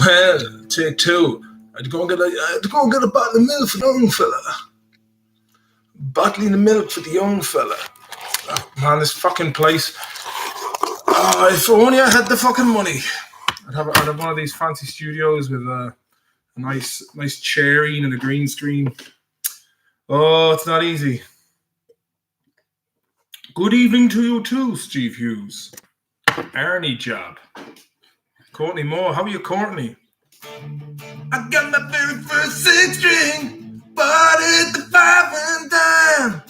Well, take two. I had to go and get a bottle of milk for the young fella. Bottling the milk for the young fella. Oh, man, this fucking place. Oh, if only I had the fucking money. I'd have one of these fancy studios with a nice chairing and a green screen. Oh, it's not easy. Good evening to you too, Steve Hughes. Ernie Job. Courtney Moore. How are you, Courtney? I got my very first 6-string, bought it the 5 and dime,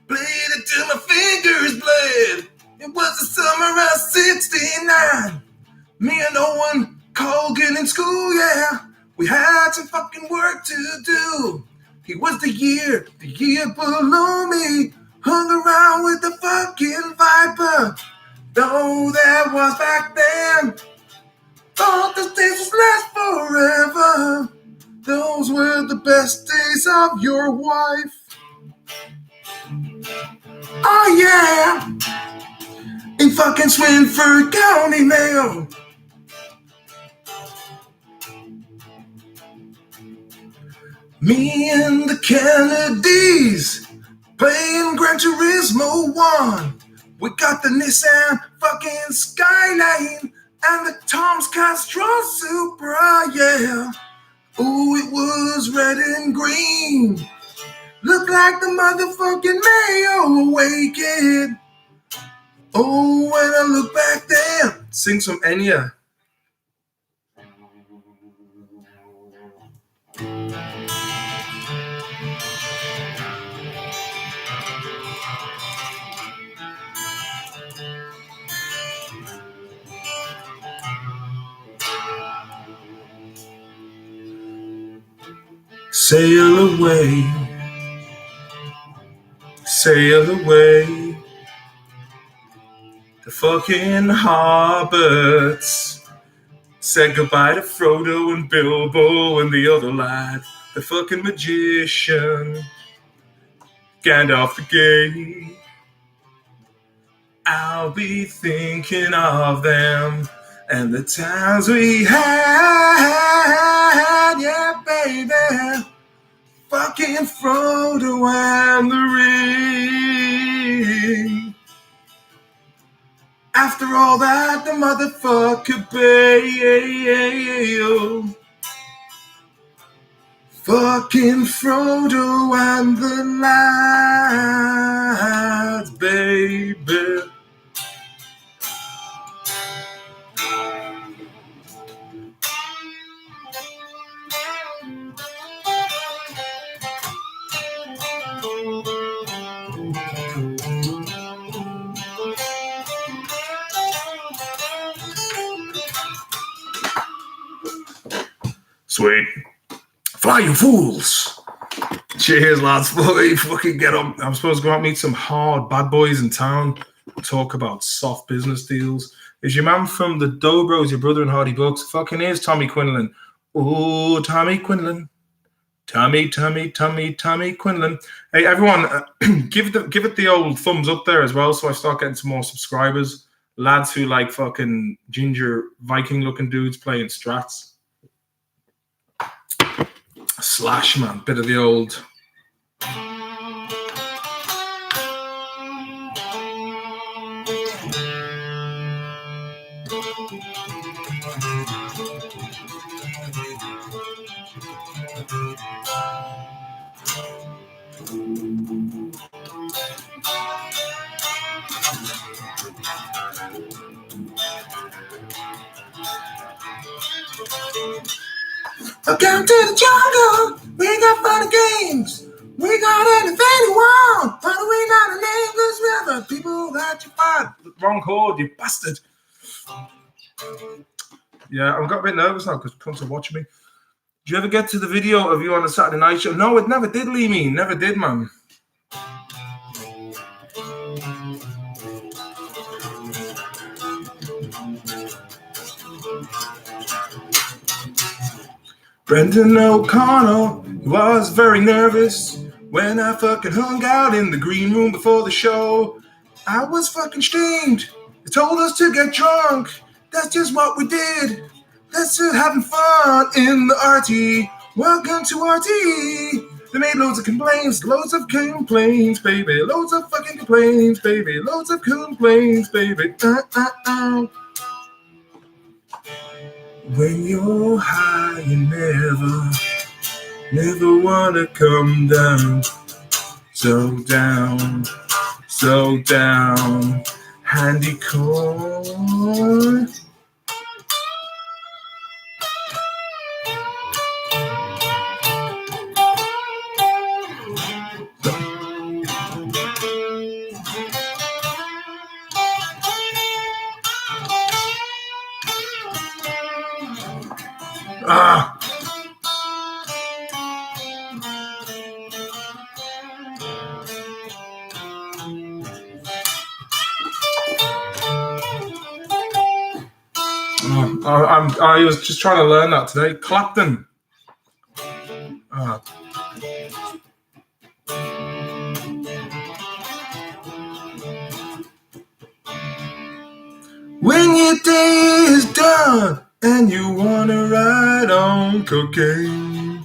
played it till my fingers bled. It was the summer of '69. Me and Owen Colgan in school, yeah, we had some fucking work to do. He was the year below me, hung around with the fucking Viper. Though that was back then, thought those days would last forever. Those were the best days of your wife. Oh yeah, in fucking Swinford County Mayo. Me and the Kennedys playing Gran Turismo 1. We got the Nissan fucking Skyline and the Tom's Castrol Supra, yeah. Ooh, it was red and green. Looked like the motherfucking Mayo Awakened. Oh, when I look back there. Sing some Enya. Sail away, the fucking hobbits. Said goodbye to Frodo and Bilbo and the other lad, the fucking magician, Gandalf the Gay. I'll be thinking of them and the times we had, yeah, baby. Fucking Frodo and the ring. After all that, the motherfucker bail. Fucking Frodo and the lads, baby. Sweet. Fly, you fools. Cheers, lads. Fucking get up. I'm supposed to go out and meet some hard bad boys in town. Talk about soft business deals. Is your man from the Dobros, your brother in Hardy Bucks? Fucking is Tommy Quinlan. Oh, Tommy Quinlan. Tommy Quinlan. Hey, everyone, give it the old thumbs up there as well so I start getting some more subscribers. Lads who like fucking ginger Viking-looking dudes playing strats. Slash, man. Bit of the old... Welcome to the jungle. We got fun and games. We got anything you want. But we not a nameless river. People that you find. Wrong chord, you bastard. Yeah, I've got a bit nervous now because cunts are watching me. Did you ever get to the video of you on the Saturday Night Show? No, it never did, Lee. Never did, man. Brendan O'Connell was very nervous when I fucking hung out in the green room before the show. I was fucking streamed. They told us to get drunk. That's just what we did. That's just having fun in the RT. Welcome to RT. They made loads of complaints, baby. Loads of fucking complaints, baby. Loads of complaints, baby. When you're high, you never wanna come down. So down, handy corn. I was just trying to learn that today. Clapton. When your day is done and you wanna ride on cocaine.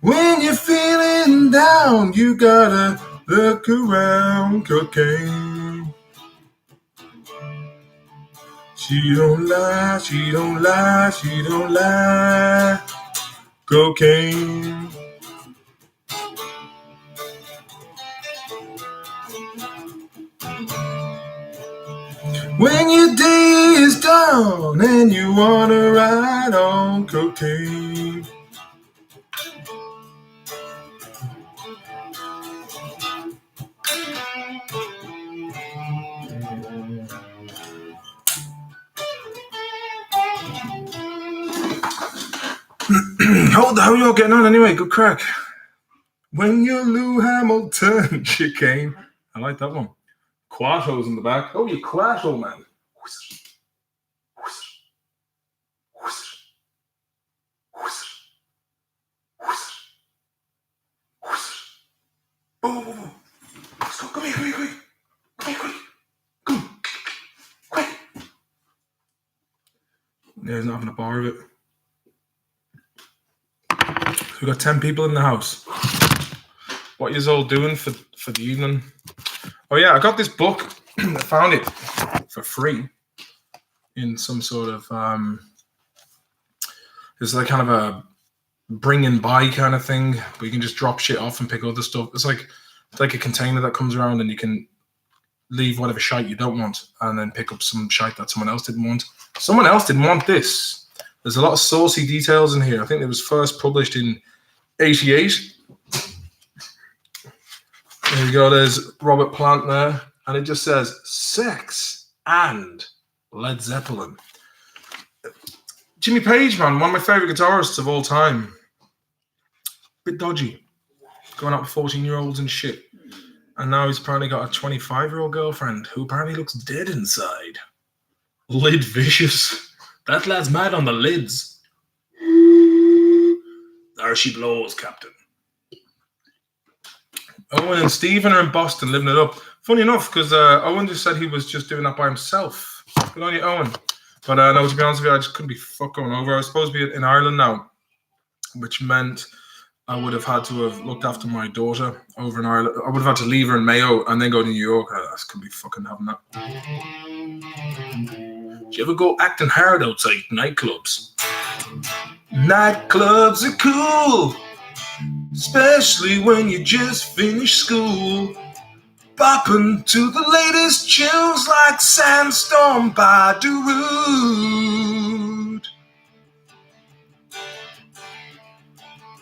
When you're feeling down, you gotta look around cocaine. She don't lie, cocaine. When your day is done and you wanna ride on cocaine. How you all getting on anyway? Good crack. When you're Lou Hamilton chicane. I like that one. Quato's in the back. Oh, you Quato, man. Oh, let's go. Come here. Come. Quick. There's not having a bar of it. We've got 10 people in the house. What you all doing for the evening? Oh yeah, I got this book. I found it for free in some sort of it's like kind of a bring and buy kind of thing where you can just drop shit off and pick other stuff. It's like a container that comes around and you can leave whatever shite you don't want and then pick up some shite that someone else didn't want. Someone else didn't want this. There's a lot of saucy details in here. I think it was first published in 88. There you go. There's Robert Plant there. And it just says sex and Led Zeppelin. Jimmy Page, man, one of my favorite guitarists of all time. Bit dodgy. Going out with 14-year-olds and shit. And now he's apparently got a 25-year-old girlfriend who apparently looks dead inside. Lid Vicious. That lad's mad on the lids. There she blows, Captain. Owen and Stephen are in Boston living it up. Funny enough, because Owen just said he was just doing that by himself. Good on you, Owen. But no, to be honest with you, I just couldn't be going over. I was supposed to be in Ireland now, which meant I would have had to have looked after my daughter over in Ireland. I would have had to leave her in Mayo and then go to New York. I just couldn't be fucking having that. Do you ever go acting hard outside nightclubs? Nightclubs are cool, especially when you just finished school. Bopping to the latest tunes like Sandstorm by Darude.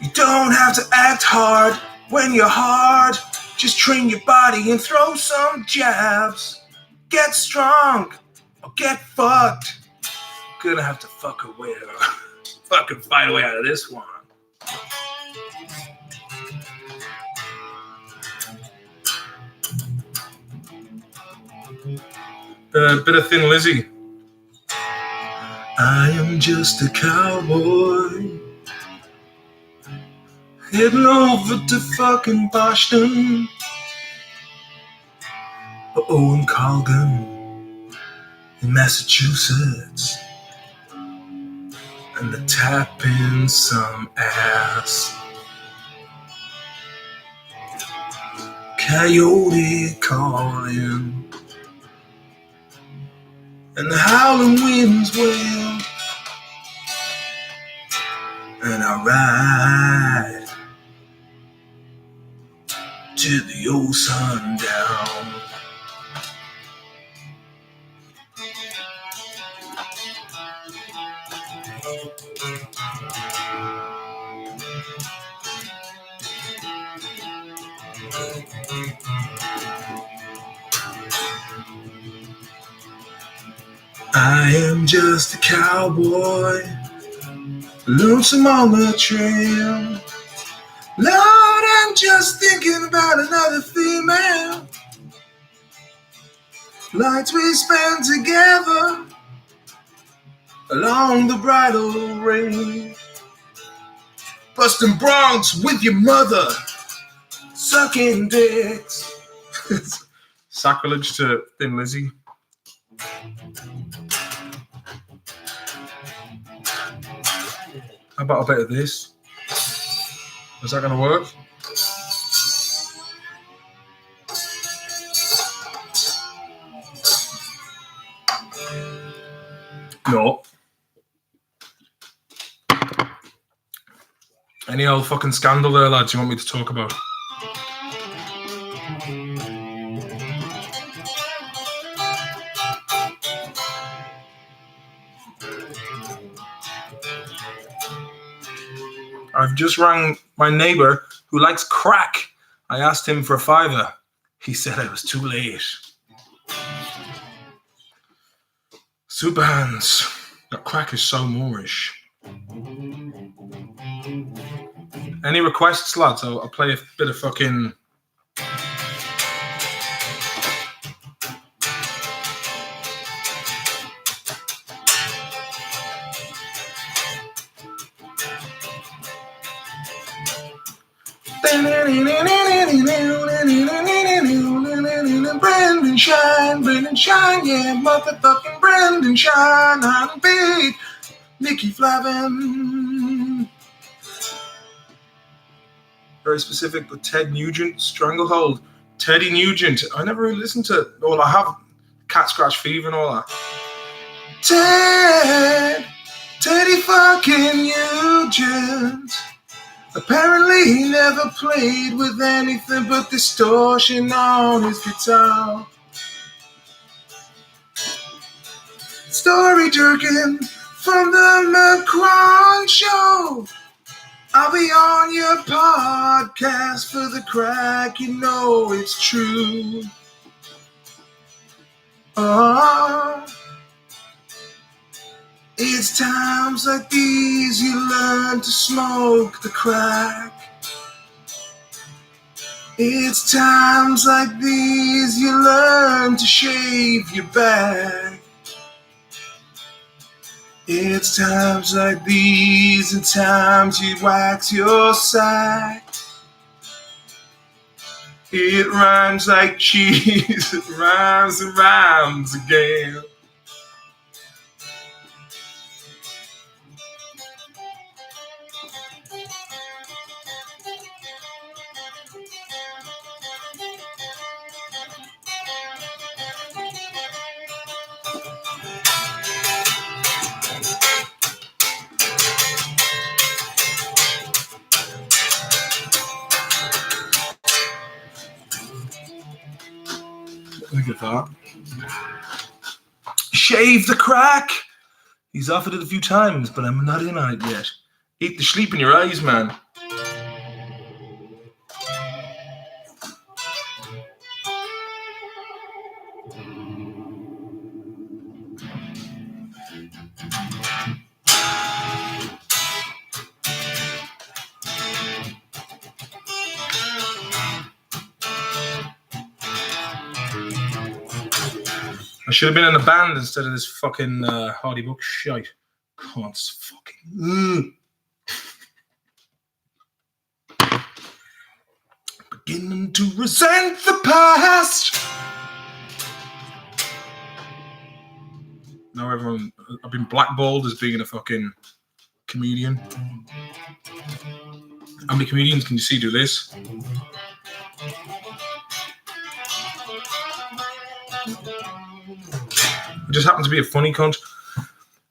You don't have to act hard when you're hard. Just train your body and throw some jabs. Get strong or get fucked. gonna have to fucking find a way out of this one. A bit of Thin Lizzy. I am just a cowboy heading over to fucking Boston. In Colgan, in Massachusetts, and the tapping some ass. Coyote calling, and the howling winds wail, and I ride to the old sundown. I am just a cowboy, lonesome on the trail. Lord, I'm just thinking about another female. Nights we spend together along the bridle rail. Busting broncs with your mother, sucking dicks. Sacrilege to Thin Lizzy. How about a bit of this? Is that going to work? No. Any old fucking scandal there, lads, you want me to talk about? I've just rang my neighbour who likes crack. I asked him for $5. He said I was too late. Super hands. That crack is so Moorish. Any requests, lads? I'll play a bit of fucking... Brendan Shine, yeah, motherfucking Brendan Shine, I'm big, Nicky Flavin. Very specific, but Ted Nugent, Stranglehold. Teddy Nugent, I never really listened to, well, I have Cat Scratch Fever and all that. Teddy fucking Nugent. Apparently he never played with anything but distortion on his guitar. Story jerking from the McQuan Show. I'll be on your podcast for the crack, you know it's true. Oh, it's times like these you learn to smoke the crack. It's times like these you learn to shave your back. It's times like these and times you wax your sack. It rhymes like cheese, it rhymes and rhymes again. Look at that. Shave the crack. He's offered it a few times, but I'm not in on it yet. Eat the sleep in your eyes, man. I should have been in a band instead of this fucking Hardy Buck shite. Cunts fucking. Beginning to resent the past. Now everyone, I've been blackballed as being a fucking comedian. How many comedians can you see do this? I just happen to be a funny cunt.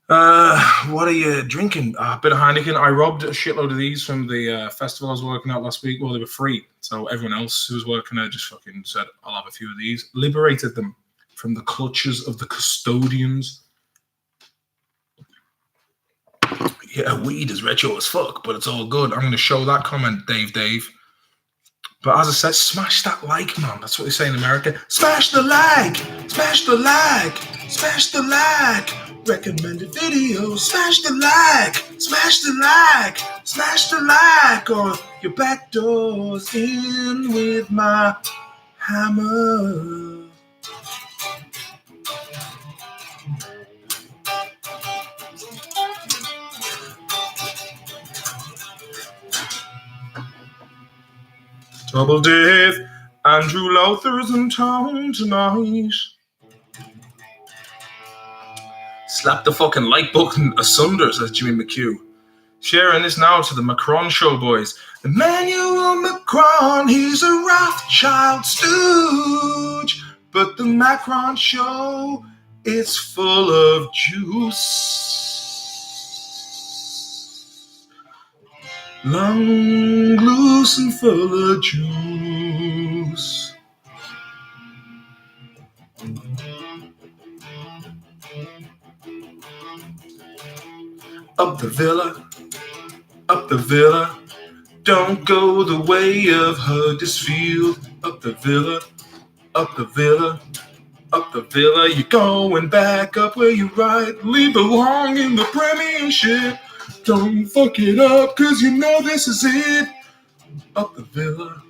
What are you drinking? A bit of Heineken. I robbed a shitload of these from the festival I was working at last week. Well, they were free. So everyone else who was working there just fucking said, I'll have a few of these. Liberated them from the clutches of the custodians. Yeah, weed is retro as fuck, but it's all good. I'm going to show that comment, Dave. But as I said, smash that like, man. That's what they say in America. Smash the like! Smash the like! Smash the like! Recommended videos. Smash the like! Smash the like! Smash the like! Or your back door's in with my hammer. Double Death, Andrew Lowther's in town tonight. Slap the fucking like button asunder, says Jimmy McHugh. Sharing this now to the Macron show boys. Emmanuel Macron, he's a Rothschild stooge. But the Macron show, it's full of juice. Long, loose, and full of juice. Up the villa, don't go the way of Huddersfield. Up the villa, you're going back up where you rightly belong in the Premiership. Don't fuck it up, cause you know this is it. Up the villa,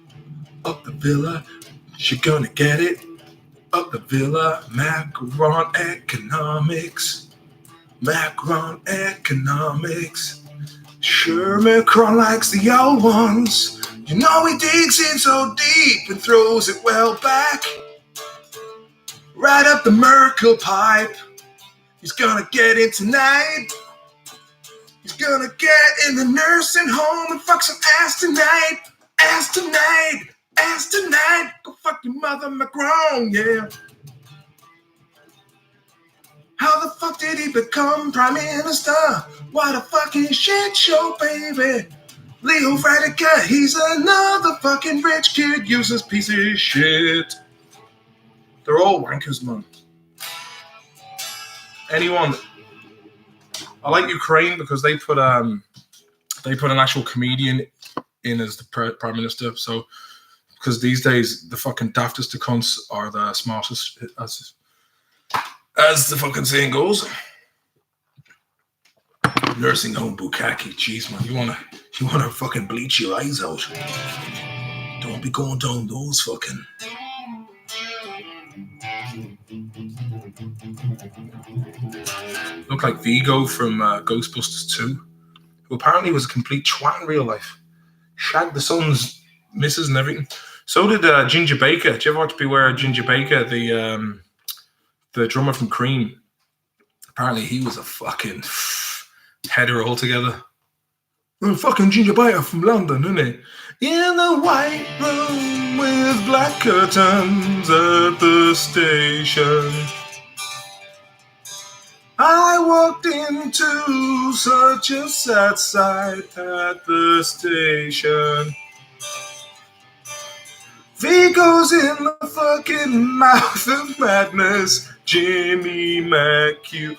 you're gonna get it. Up the villa, Macron economics. Sure, Macron likes the old ones. You know he digs in so deep and throws it well back. Right up the Merkel pipe. He's gonna get in tonight. He's gonna get in the nursing home and fuck some ass tonight. Ass tonight. Go fuck your mother, Macron, yeah. How the fuck did he become prime minister? What a fucking shit show, baby. Leo Varadkar, he's another fucking rich kid, useless piece of shit. They're all wankers, man. I like Ukraine because they put an actual comedian in as the prime minister. So, because these days the fucking daftest of cunts are the smartest, as the fucking saying goes. Nursing home bukkake, jeez man, you wanna fucking bleach your eyes out. Don't be going down those fucking. Look like Vigo from Ghostbusters 2, who apparently was a complete twat in real life. Shagged the son's missus and everything. So did Ginger Baker. Did you ever watch Beware of Ginger Baker, the drummer from Cream? Apparently he was a fucking header altogether. Fucking Ginger Baker from London, isn't it? In the white room with black curtains at the station, I walked into such a sad sight at the station. Vigo's in the fucking mouth of madness. Jimmy McHugh.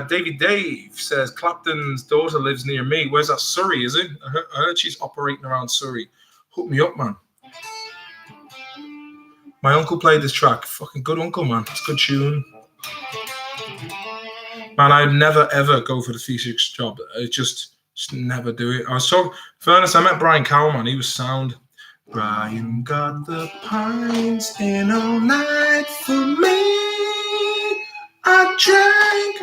David Dave says Clapton's daughter lives near me. Where's that? Surrey, is it? I heard she's operating around Surrey. Hook me up, man. My uncle played this track. Fucking good uncle, man. It's a good tune. Man, I'd never, ever go for the V6 job. I just never do it. I was talking, fairness, I met Brian Cowell, man. He was sound. Brian got the pints in all night for me. I drank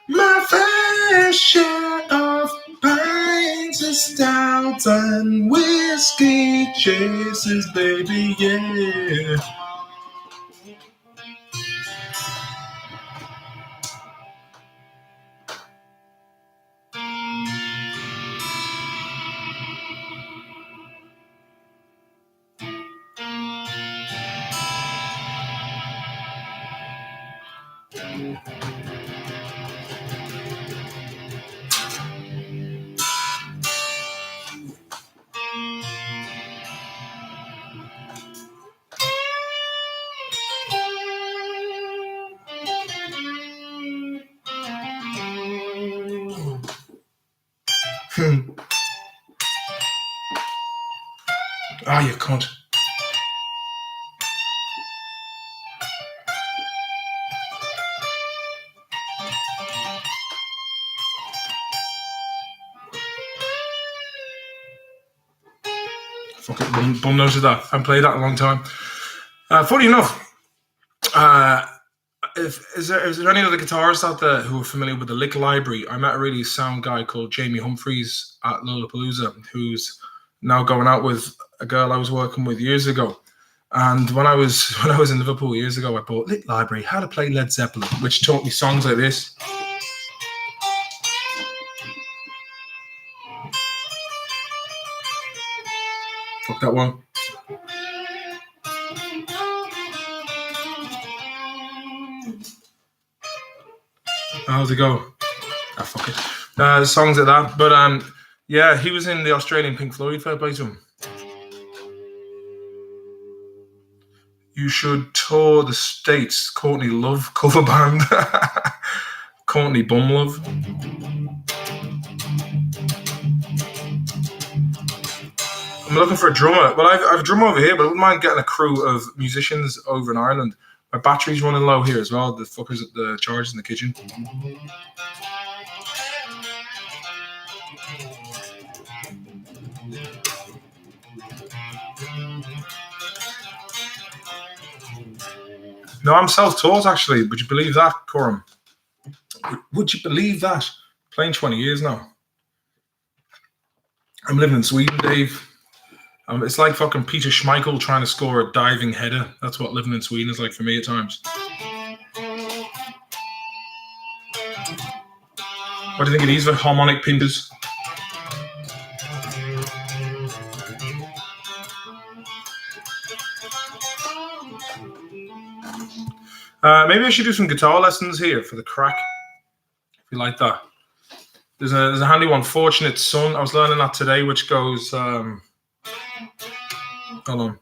my fair share of pints and stouts and whiskey chases, baby, yeah. Ah, you cunt. Fucking bum nose of that. I haven't played that in a long time. Funny enough, is there any other guitarists out there who are familiar with the Lick Library? I met a really sound guy called Jamie Humphreys at Lollapalooza, who's now going out with a girl I was working with years ago. And when I was in Liverpool years ago, I bought Lick Library, How to Play Led Zeppelin, which taught me songs like this. Fuck that one. How's it go? Ah, fuck it. Songs like that. But yeah, he was in the Australian Pink Floyd. Fair play to him. You should tour the States. Courtney Love cover band. Courtney Bum Love. I'm looking for a drummer. Well, I have a drummer over here, but I wouldn't mind getting a crew of musicians over in Ireland. My battery's running low here as well. The fuckers at the chargers in the kitchen. No, I'm self-taught, actually. Would you believe that, Coram? Would you believe that? Playing 20 years now. I'm living in Sweden, Dave. It's like fucking Peter Schmeichel trying to score a diving header. That's what living in Sweden is like for me at times. What do you think of these for harmonic pincers? Maybe I should do some guitar lessons here for the crack. If you like that. There's a handy one, Fortunate Son. I was learning that today, which goes... hold on.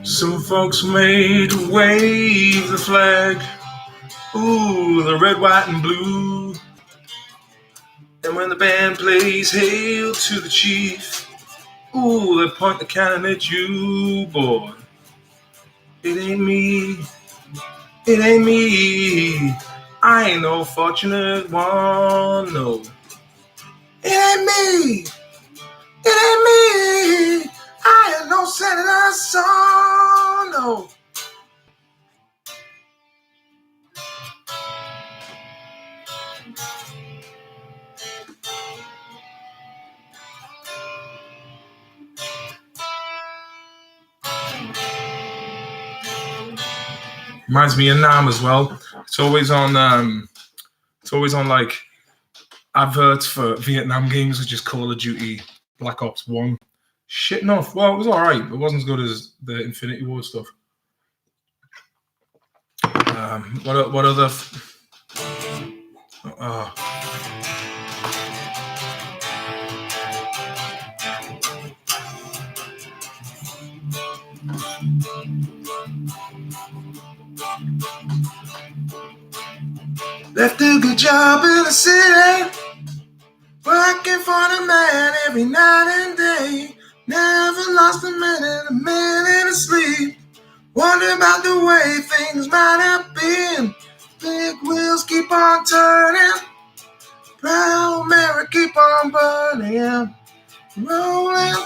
Some folks made wave the flag. Ooh, the red, white, and blue. And when the band plays Hail to the Chief, ooh, they point the cannon at you, boy. It ain't me. It ain't me. I ain't no fortunate one, no. It ain't me. It ain't me. I ain't no senator son, no. Reminds me of Nam as well. It's always on like adverts for Vietnam games, which is Call of Duty Black Ops 1. Shit enough. Well, it was alright. It wasn't as good as the Infinity War stuff. What other left a good job in the city. Working for the man every night and day. Never lost a minute of sleep. Wonder about the way things might have been. Big wheels keep on turning. Proud Mary keep on burning. Rolling,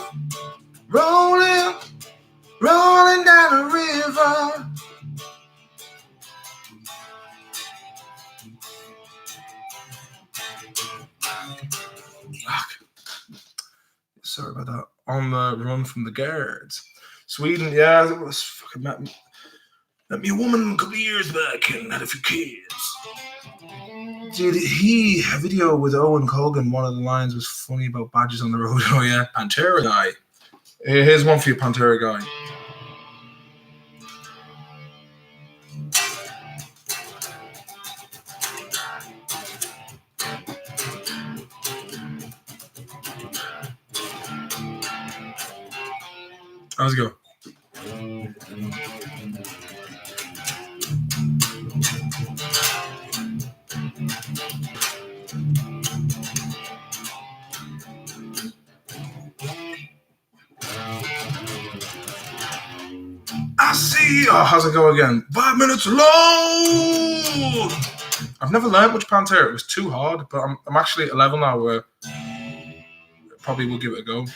rolling, rolling down the river. Sorry about that. On the run from the guards. Sweden, yeah, it was fucking met me a woman a couple of years back and had a few kids. Dude, a video with Owen Colgan, one of the lines was funny about badges on the road. Oh yeah, Pantera guy. Here's one for you, Pantera guy. How's it go? I see. Oh, how's it go again? 5 minutes long. I've never learned much Pantera. It was too hard, but I'm actually at a level now where probably will give it a go.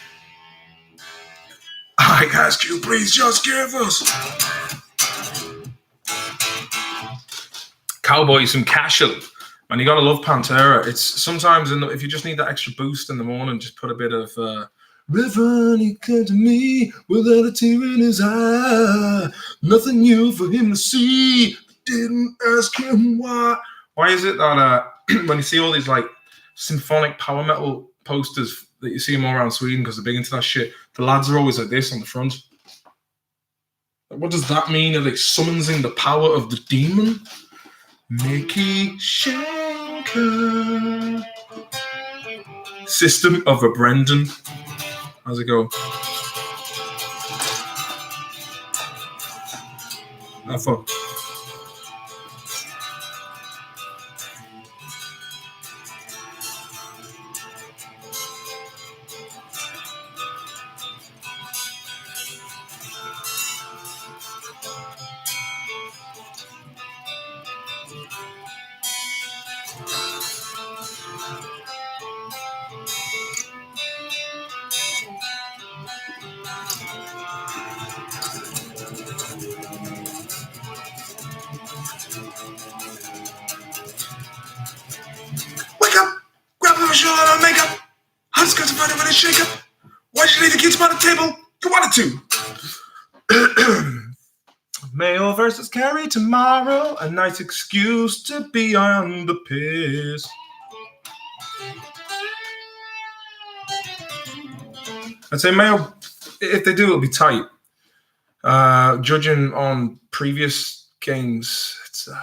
I ask you, please just give us Cowboy some casual. And you gotta love Pantera. It's sometimes if you just need that extra boost in the morning, just put a bit of Reverend, he came to me without a tear in his eye. Nothing new for him to see. Didn't ask him why. Why is it that when you see all these like symphonic power metal posters that you see them all around Sweden because they're big into that shit, the lads are always like this on the front. What does that mean? Are they summoning the power of the demon? Mickey Schenker. System of a Brendan. How's it go? Have fun. Makeup. I just got to find out when to shake up. Why did you leave the kids by the table? You wanted to. Mail versus Carrie tomorrow. A nice excuse to be on the piss. I'd say Mayo, if they do, it'll be tight. Judging on previous games, so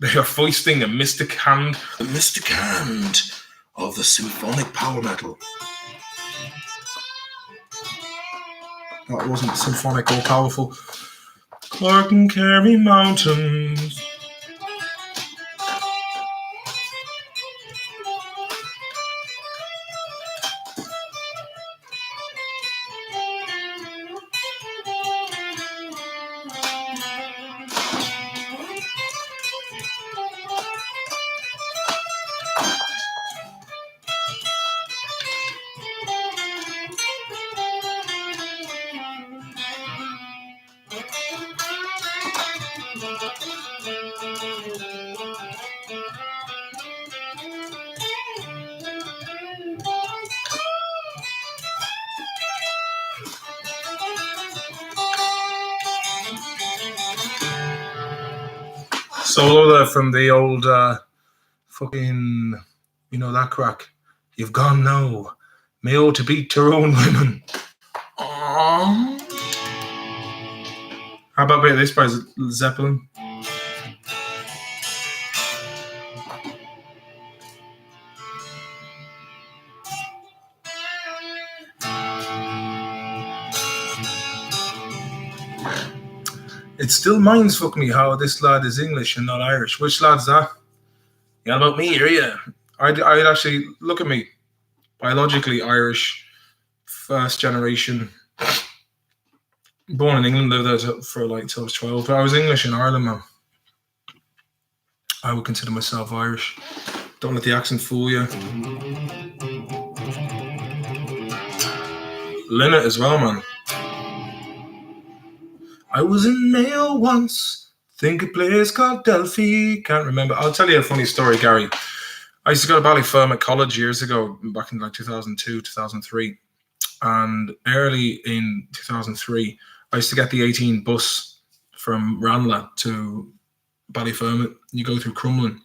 they are foisting a mystic hand. The mystic hand of the symphonic power metal. That wasn't symphonic or powerful. Clark and Kerry Mountains. Solo there from the old fucking, you know that crack. You've gone now. Mayo to beat your own women. Aww. How about a bit of this by Zeppelin? It still minds fuck me how this lad is English and not Irish. Which lad's that? You about me, are you? I'd actually look at me, biologically Irish, first generation, born in England, lived there for like till I was 12. But I was English in Ireland, man. I would consider myself Irish. Don't let the accent fool you. Lynette as well, man. I was in Mayo once. Think a place called Delphi. Can't remember. I'll tell you a funny story, Gary. I used to go to Ballyfermot College years ago, back in like 2002, 2003. And early in 2003, I used to get the 18 bus from Ranelagh to Ballyfermot. You go through Crumlin.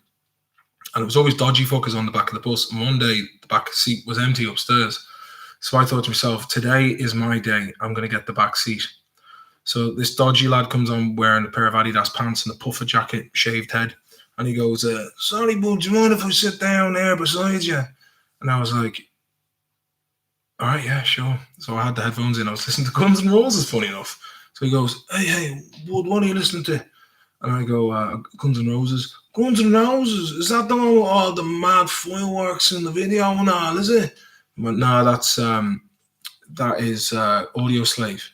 And it was always dodgy fuckers on the back of the bus. And one day, the back seat was empty upstairs. So I thought to myself, today is my day. I'm going to get the back seat. So this dodgy lad comes on wearing a pair of Adidas pants and a puffer jacket, shaved head. And he goes, sorry, bud, do you mind if I sit down there beside you? And I was like, all right, yeah, sure. So I had the headphones in. I was listening to Guns N' Roses, funny enough. So he goes, hey, bud, what are you listening to? And I go, Guns N' Roses. Guns N' Roses? Is that the one with all the mad fireworks in the video and all, is it? But no, that is Audio Slave.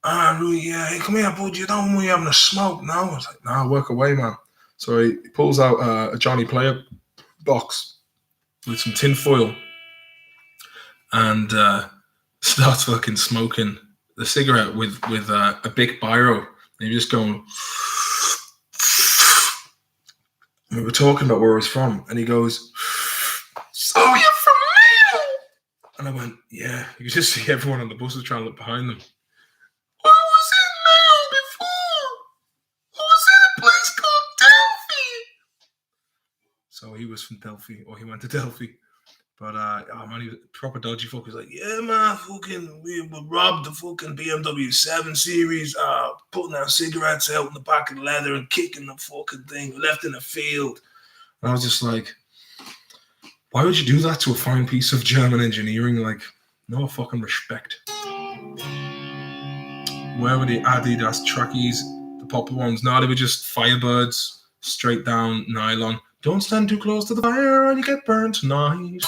Ah, really, yeah. Hey, come here, bud. You don't want me having a smoke now? I was like, nah, work away, man. So he pulls out a Johnny Player box with some tin foil and starts fucking smoking the cigarette with a big biro. And you're just going. We were talking about where I was from, and he goes, so you're from Mayo? And I went, yeah. You could just see everyone on the bus was trying to look behind them. I was in Mayo before. I was in a place called Delphi. So he was from Delphi, or he went to Delphi. But oh man, he was proper dodgy fuck. He was like, yeah, man, fucking, we robbed the fucking BMW 7 Series, putting our cigarettes out in the back of the leather and kicking the fucking thing, left in the field. And I was just like, why would you do that to a fine piece of German engineering? Like, no fucking respect. Where were the Adidas trackies, the popper ones? No, they were just Firebirds, straight down nylon. Don't stand too close to the fire or you get burnt tonight.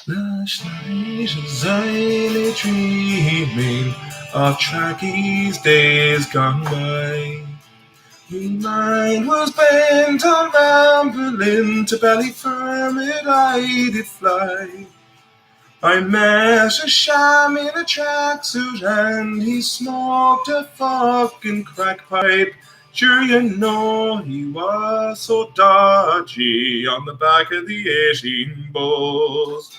Last night was I dreaming of trackies days gone by. My mind was bent on rambling to Ballyfermot I did fly. I met a sham in a tracksuit and he smoked a fucking crack pipe. Sure, you know he was so dodgy on the back of the 18 bus.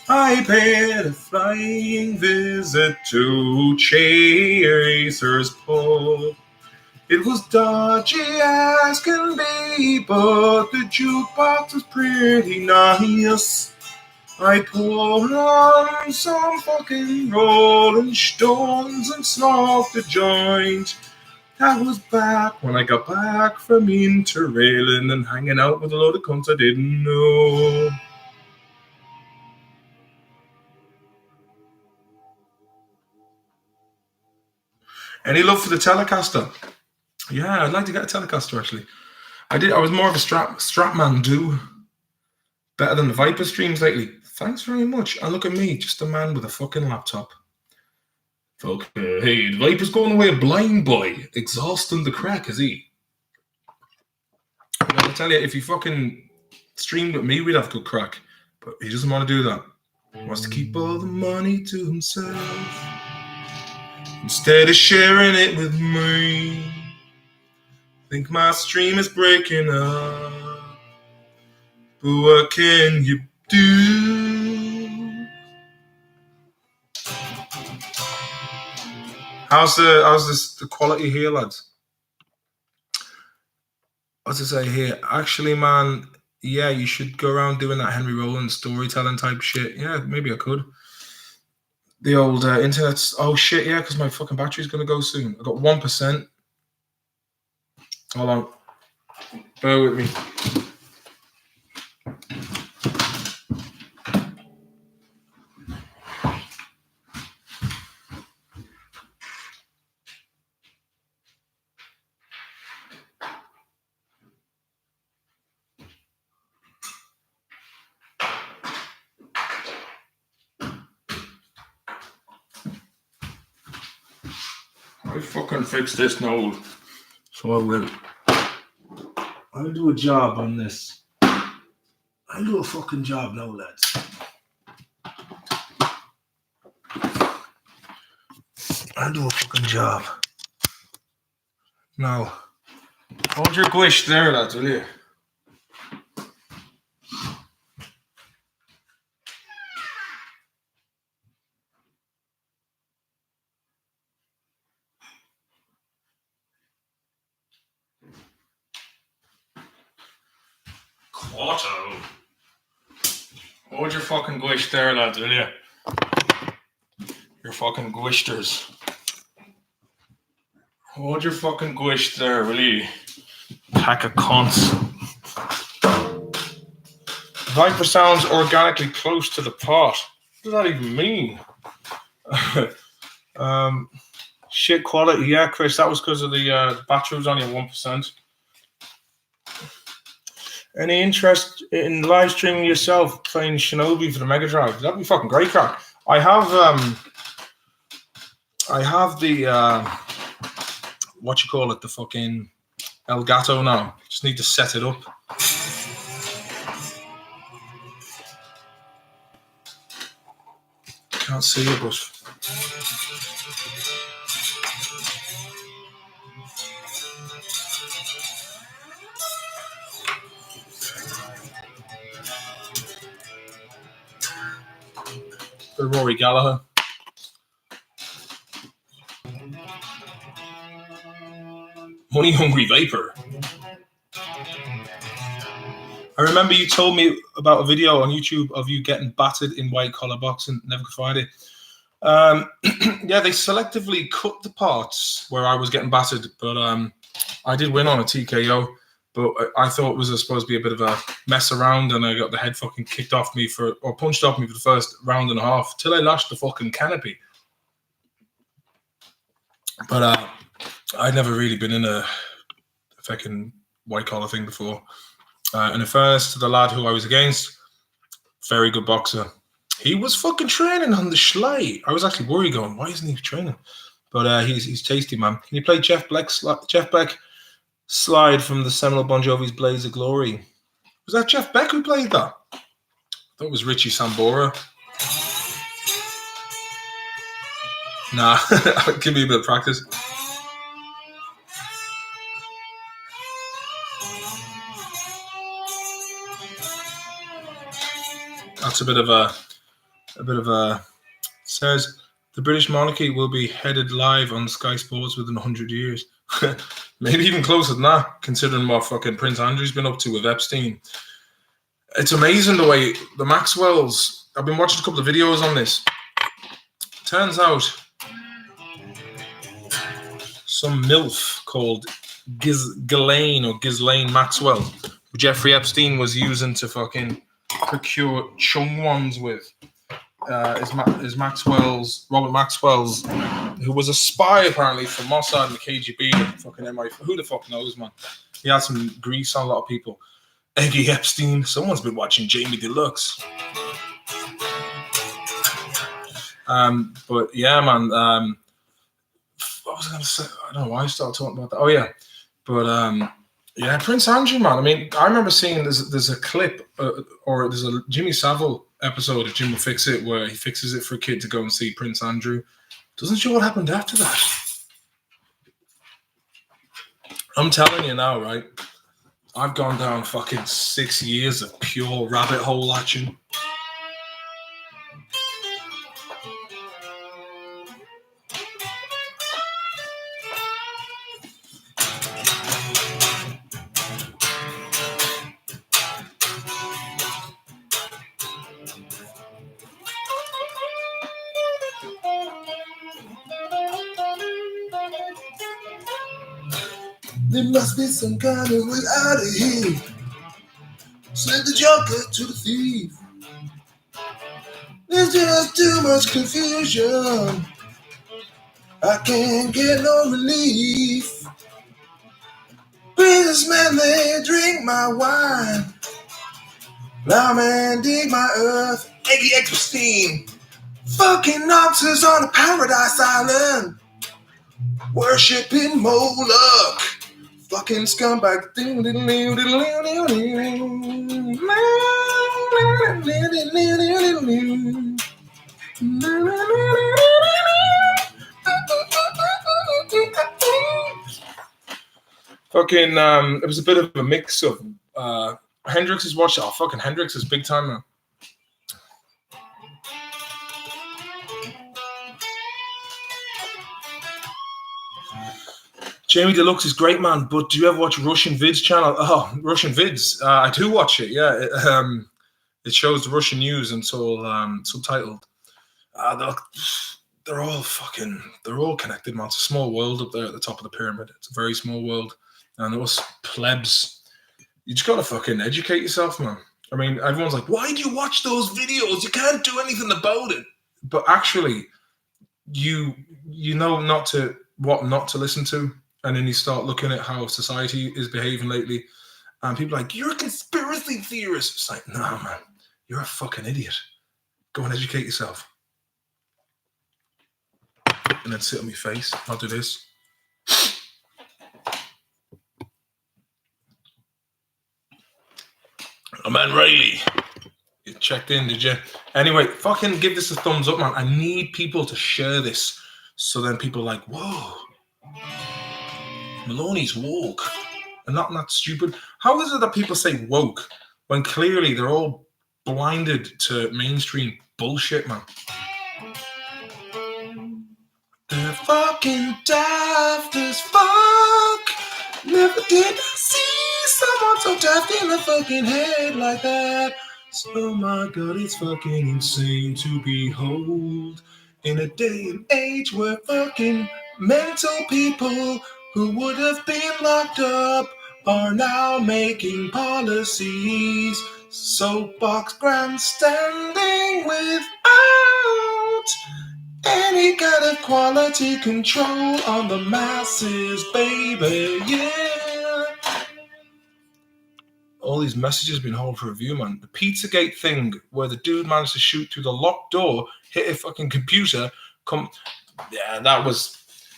I paid a flying visit to Chaser's Pub. It was dodgy as can be, but the jukebox was pretty nice. I put on some fucking Rolling Stones and smoked a joint. That was back when I got back from Interrailing and hanging out with a load of cunts I didn't know. Any love for the Telecaster? Yeah, I'd like to get a Telecaster actually. I was more of a Strapman do. Better than the Viper streams lately. Thanks very much. And look at me, just a man with a fucking laptop. Fuck, hey, the Viper's going away a blind boy. Exhausting the crack, is he? But I tell you, if he fucking streamed with me, we'd have good crack. But he doesn't want to do that. He wants to keep all the money to himself instead of sharing it with me. Think my stream is breaking up, but what can you do? How's the quality here, lads? What's it say here? Actually, man, yeah, you should go around doing that Henry Rollins storytelling type shit. Yeah, maybe I could. The old internet's, oh shit, yeah, because my fucking battery's gonna go soon. I got 1%. Hold on. Bear with me. I fucking fix this now. So I will. I'll do a job on this. I'll do a fucking job now, lads. I'll do a fucking job. Now, hold your guish there, lads, will you? Quarto. Hold your fucking guish there, lads, will you? Your fucking guishters. Hold your fucking guish there, will you? Pack of cunts. Viper sounds organically close to the pot. What does that even mean? Shit quality. Yeah, Chris, that was because of the battery was only at 1%. Any interest in live streaming yourself playing Shinobi for the Mega Drive? That'd be fucking great, crack. I have the what you call it, the fucking Elgato now. Just need to set it up. Can't see it, but the Rory Gallagher. Money Hungry Vapor. I remember you told me about a video on YouTube of you getting battered in white collar boxing. Never could find it. Yeah, they selectively cut the parts where I was getting battered, but I did win on a TKO. But I thought it was supposed to be a bit of a mess around, and I got the head fucking kicked off me or punched off me for the first round and a half till I lashed the fucking canopy. But I'd never really been in a fucking white collar thing before. And in fairness to the lad who I was against, very good boxer. He was fucking training on the schley. I was actually worried, going, why isn't he training? But he's tasty, man. Can you play Jeff Beck slide from the seminal Bon Jovi's Blaze of Glory? Was that Jeff Beck who played that? I thought it was Richie Sambora. Nah, give me a bit of practice. That's a bit of a says the British monarchy will be headed live on Sky Sports within 100 years. Maybe even closer than that, considering what fucking Prince Andrew's been up to with Epstein. It's amazing the way the Maxwells, I've been watching a couple of videos on this. Turns out some MILF called Ghislaine Maxwell, who Jeffrey Epstein was using to fucking procure chung ones with, is Robert Maxwell's, who was a spy apparently for Mossad and the KGB and fucking MI. Who the fuck knows, man? He had some grease on a lot of people. Eggy Epstein. Someone's been watching Jamie Deluxe. But yeah, man. What was I going to say? I don't know why I started talking about that. Oh yeah, but yeah, Prince Andrew, man. I mean, I remember seeing there's a clip or there's a Jimmy Savile episode of Jim Will Fix It where he fixes it for a kid to go and see Prince Andrew. Doesn't show what happened after that. I'm telling you now, right? I've gone down fucking 6 years of pure rabbit hole action. There must be some kind of way out of here. Send the joker to the thief. There's just too much confusion. I can't get no relief. Businessmen, they drink my wine. Plowmen dig my earth. Eggy Epstein. Fucking nonsense on a paradise island. worshipping Moloch. Fucking scumbag. Fucking, it was a bit of a mix of Hendrix is watching. Oh, fucking Hendrix is big time now. Jamie Deluxe is great, man. But do you ever watch Russian Vids channel? Oh, Russian Vids. I do watch it. Yeah, it shows the Russian news and it's all subtitled. They're all connected, man. It's a small world up there at the top of the pyramid. It's a very small world, and us plebs, you just gotta fucking educate yourself, man. I mean, everyone's like, "Why do you watch those videos? You can't do anything about it." But actually, you know what not to listen to. And then you start looking at how society is behaving lately. And people are like, you're a conspiracy theorist. It's like, nah, man, you're a fucking idiot. Go and educate yourself. And then sit on my face. I'll do this. Oh, man, Riley. You checked in, did you? Anyway, fucking give this a thumbs up, man. I need people to share this. So then people are like, whoa. Maloney's woke and not that stupid. How is it that people say woke when clearly they're all blinded to mainstream bullshit, man? They're fucking daft as fuck. Never did I see someone so daft in the fucking head like that. Oh my god, it's fucking insane to behold in a day and age where fucking mental people who would have been locked up are now making policies. Soapbox grandstanding without any kind of quality control on the masses, baby, yeah. All these messages been holding for review, man. The Pizzagate thing where the dude managed to shoot through the locked door, hit a fucking computer, yeah,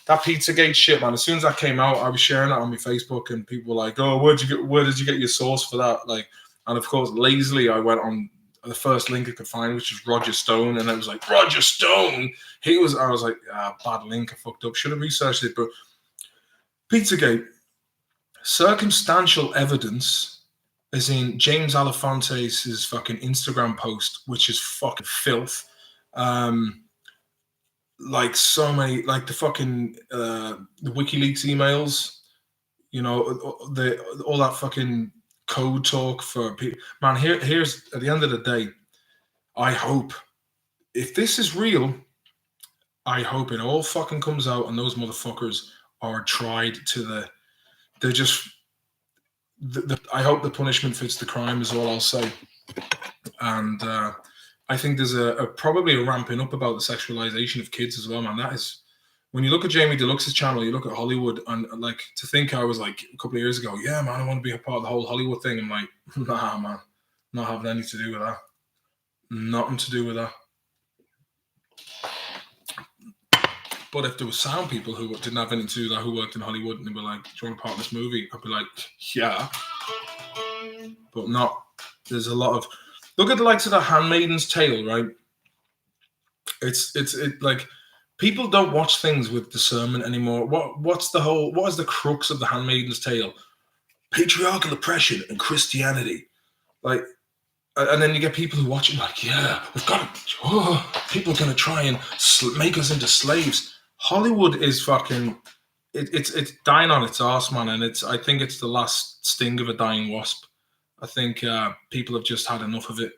that Pizzagate shit, man. As soon as that came out, I was sharing that on my Facebook, and people were like, "Oh, where did you get your source for that?" Like, and of course, lazily, I went on the first link I could find, which was Roger Stone, and it was like Roger Stone. I was like, bad link, I fucked up. Should have researched it, but Pizzagate, circumstantial evidence, as in James Alefante's fucking Instagram post, which is fucking filth. Like so many, like the fucking the WikiLeaks emails, you know, all that fucking code talk for people. Man, here's at the end of the day, I hope if this is real, I hope it all fucking comes out and those motherfuckers are tried to they're just. I hope the punishment fits the crime is all I'll say, and I think there's probably a ramping up about the sexualization of kids as well, man. That is, when you look at Jamie Deluxe's channel, you look at Hollywood, and like to think I was like a couple of years ago, yeah, man, I want to be a part of the whole Hollywood thing. I'm like, nah, man, not having anything to do with that. Nothing to do with that. But if there were sound people who didn't have anything to do with that, who worked in Hollywood, and they were like, do you want to part in this movie? I'd be like, yeah. But not. There's a lot of. Look at the likes of The Handmaid's Tale, right? It's like people don't watch things with discernment anymore. What is the crux of The Handmaid's Tale? Patriarchal oppression and Christianity. Like, and then you get people who watch it like, yeah, we've got to, people are going to try and make us into slaves. Hollywood is fucking, it's dying on its arse, man. And I think it's the last sting of a dying wasp. I think people have just had enough of it.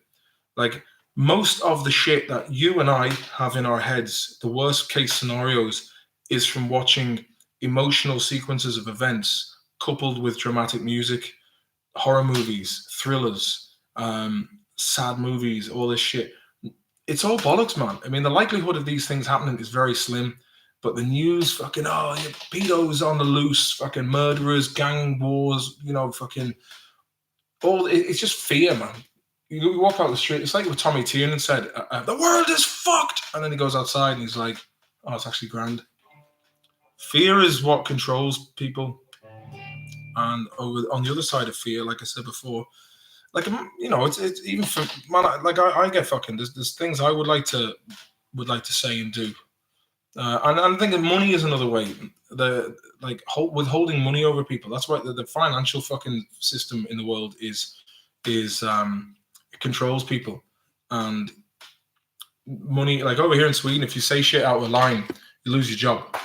Like, most of the shit that you and I have in our heads, the worst case scenarios, is from watching emotional sequences of events coupled with dramatic music, horror movies, thrillers, sad movies, all this shit. It's all bollocks, man. I mean, the likelihood of these things happening is very slim, but the news fucking, pedos on the loose, fucking murderers, gang wars, you know, fucking it's just fear, man. You walk out the street, it's like what Tommy Tiernan said, the world is fucked, and then he goes outside and he's like, oh, it's actually grand. Fear is what controls people. And on the other side of fear, like I said before, like, it's even for man. I get fucking. There's things I would like to say and do. And I'm thinking money is another way. Withholding money over people. That's why the financial fucking system in the world is it controls people. And money, like over here in Sweden, if you say shit out of line, you lose your job.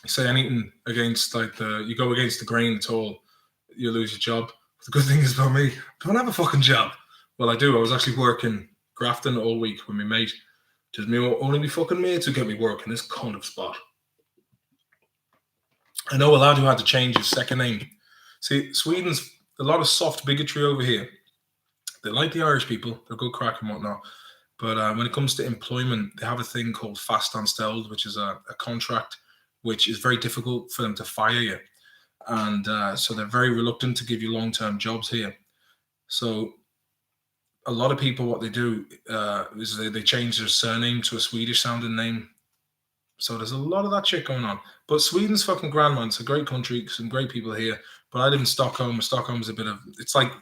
You say anything against you go against the grain at all, you lose your job. The good thing is about me, I don't have a fucking job. Well, I do. I was actually working grafting all week with my mate. Just only me fucking mates who get me work in this kind of spot. I know a lad who had to change his second name. See, Sweden's a lot of soft bigotry over here. They like the Irish people. They're good crack and whatnot. But when it comes to employment, they have a thing called fast anställd, which is a contract which is very difficult for them to fire you. And so they're very reluctant to give you long-term jobs here. So a lot of people, what they do is they change their surname to a Swedish-sounding name. So there's a lot of that shit going on. But Sweden's fucking grand, man. It's a great country, some great people here. But I live in Stockholm. Stockholm's a bit of... It's like,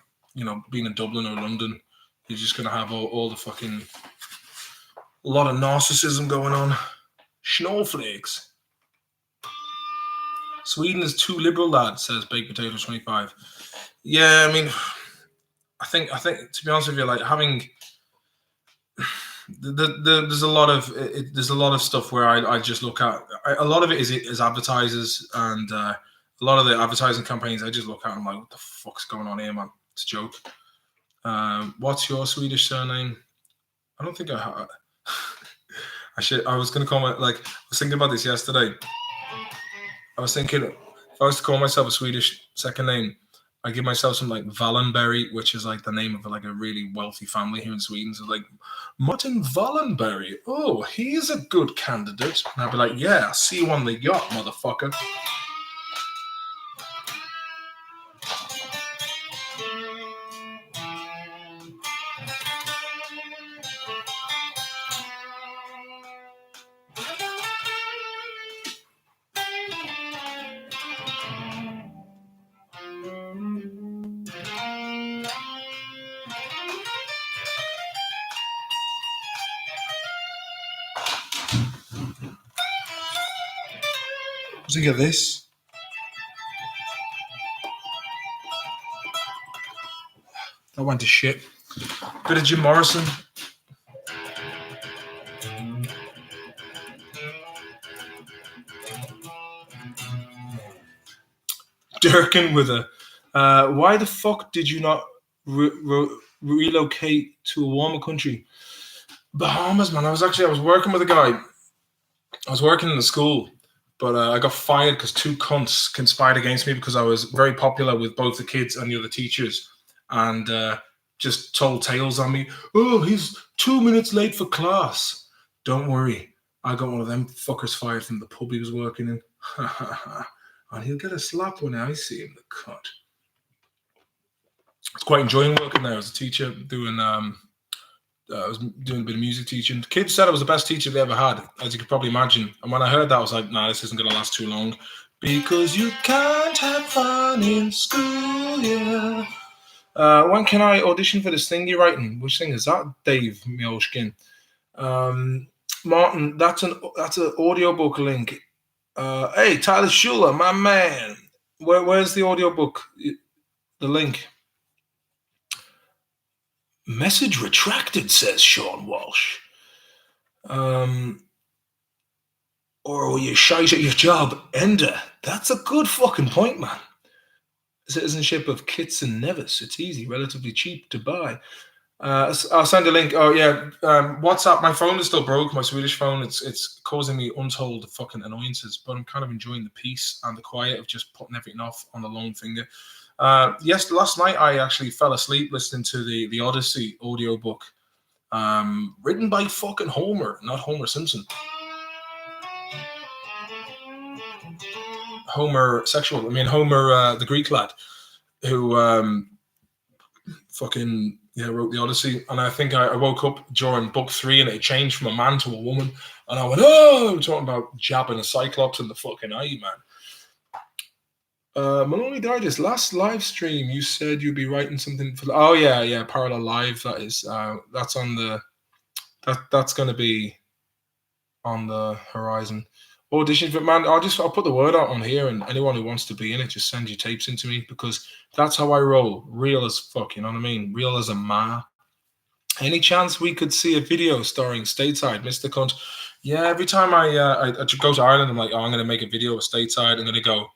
being in Dublin or London. You're just going to have all the fucking... A lot of narcissism going on. Snowflakes. Sweden is too liberal, lad, says Baked Potato 25. Yeah, I mean, I think to be honest with you, like having there's a lot of stuff where I just look at. A lot of it is advertisers, and a lot of the advertising campaigns I just look at and I'm like, what the fuck's going on here, man? It's a joke. What's your Swedish surname? I don't think I was going to comment. Like, I was thinking about this yesterday. I was thinking, if I was to call myself a Swedish second name, I give myself some like Wallenberg, which is like the name of like a really wealthy family here in Sweden. So like, Martin Wallenberg. Oh, he's a good candidate. And I'd be like, yeah, see you on the yacht, motherfucker. Think of this. That went to shit. Bit of Jim Morrison. Durkin with a why the fuck did you not relocate to a warmer country? Bahamas, man. I was working with a guy. I was working in the school, but I got fired because two cunts conspired against me because I was very popular with both the kids and the other teachers, and just told tales on me. Oh, he's 2 minutes late for class. Don't worry, I got one of them fuckers fired from the pub he was working in. And he'll get a slap when I see him, the cunt. I was quite enjoying working there as a teacher, doing I was doing a bit of music teaching. Kids said I was the best teacher they ever had, as you could probably imagine. And when I heard that, I was like, nah, this isn't going to last too long. Because you can't have fun in school, yeah. When can I audition for this thing you're writing? Which thing is that, Dave Mioshkin? Martin, that's an audiobook link. Hey, Tyler Schuler, my man. Where's the audiobook? The link. Message retracted, says Sean Walsh. Or you shite at your job, Ender. That's a good fucking point, man. Citizenship of Kitts and Nevis. It's easy, relatively cheap to buy. I'll send a link. Oh yeah, WhatsApp. My phone is still broke. My Swedish phone. It's causing me untold fucking annoyances. But I'm kind of enjoying the peace and the quiet of just putting everything off on the long finger. Yes, last night I actually fell asleep listening to the Odyssey audiobook, written by fucking Homer, not Homer Simpson. Homer the Greek lad who wrote the Odyssey. And I think I woke up during book 3 and it changed from a man to a woman. And I went, oh, talking about jabbing a Cyclops in the fucking eye, man. Maloney Digest, last live stream, you said you'd be writing something for. Oh yeah, Parallel Live. That is, that's on the. That's going to be on the horizon. Audition, but man, I'll put the word out on here, and anyone who wants to be in it, just send your tapes into me, because that's how I roll. Real as fuck, you know what I mean? Real as a ma. Any chance we could see a video starring Stateside, Mr. Cunt? Yeah, every time I go to Ireland, I'm like, oh, I'm going to make a video of Stateside. I'm going to go.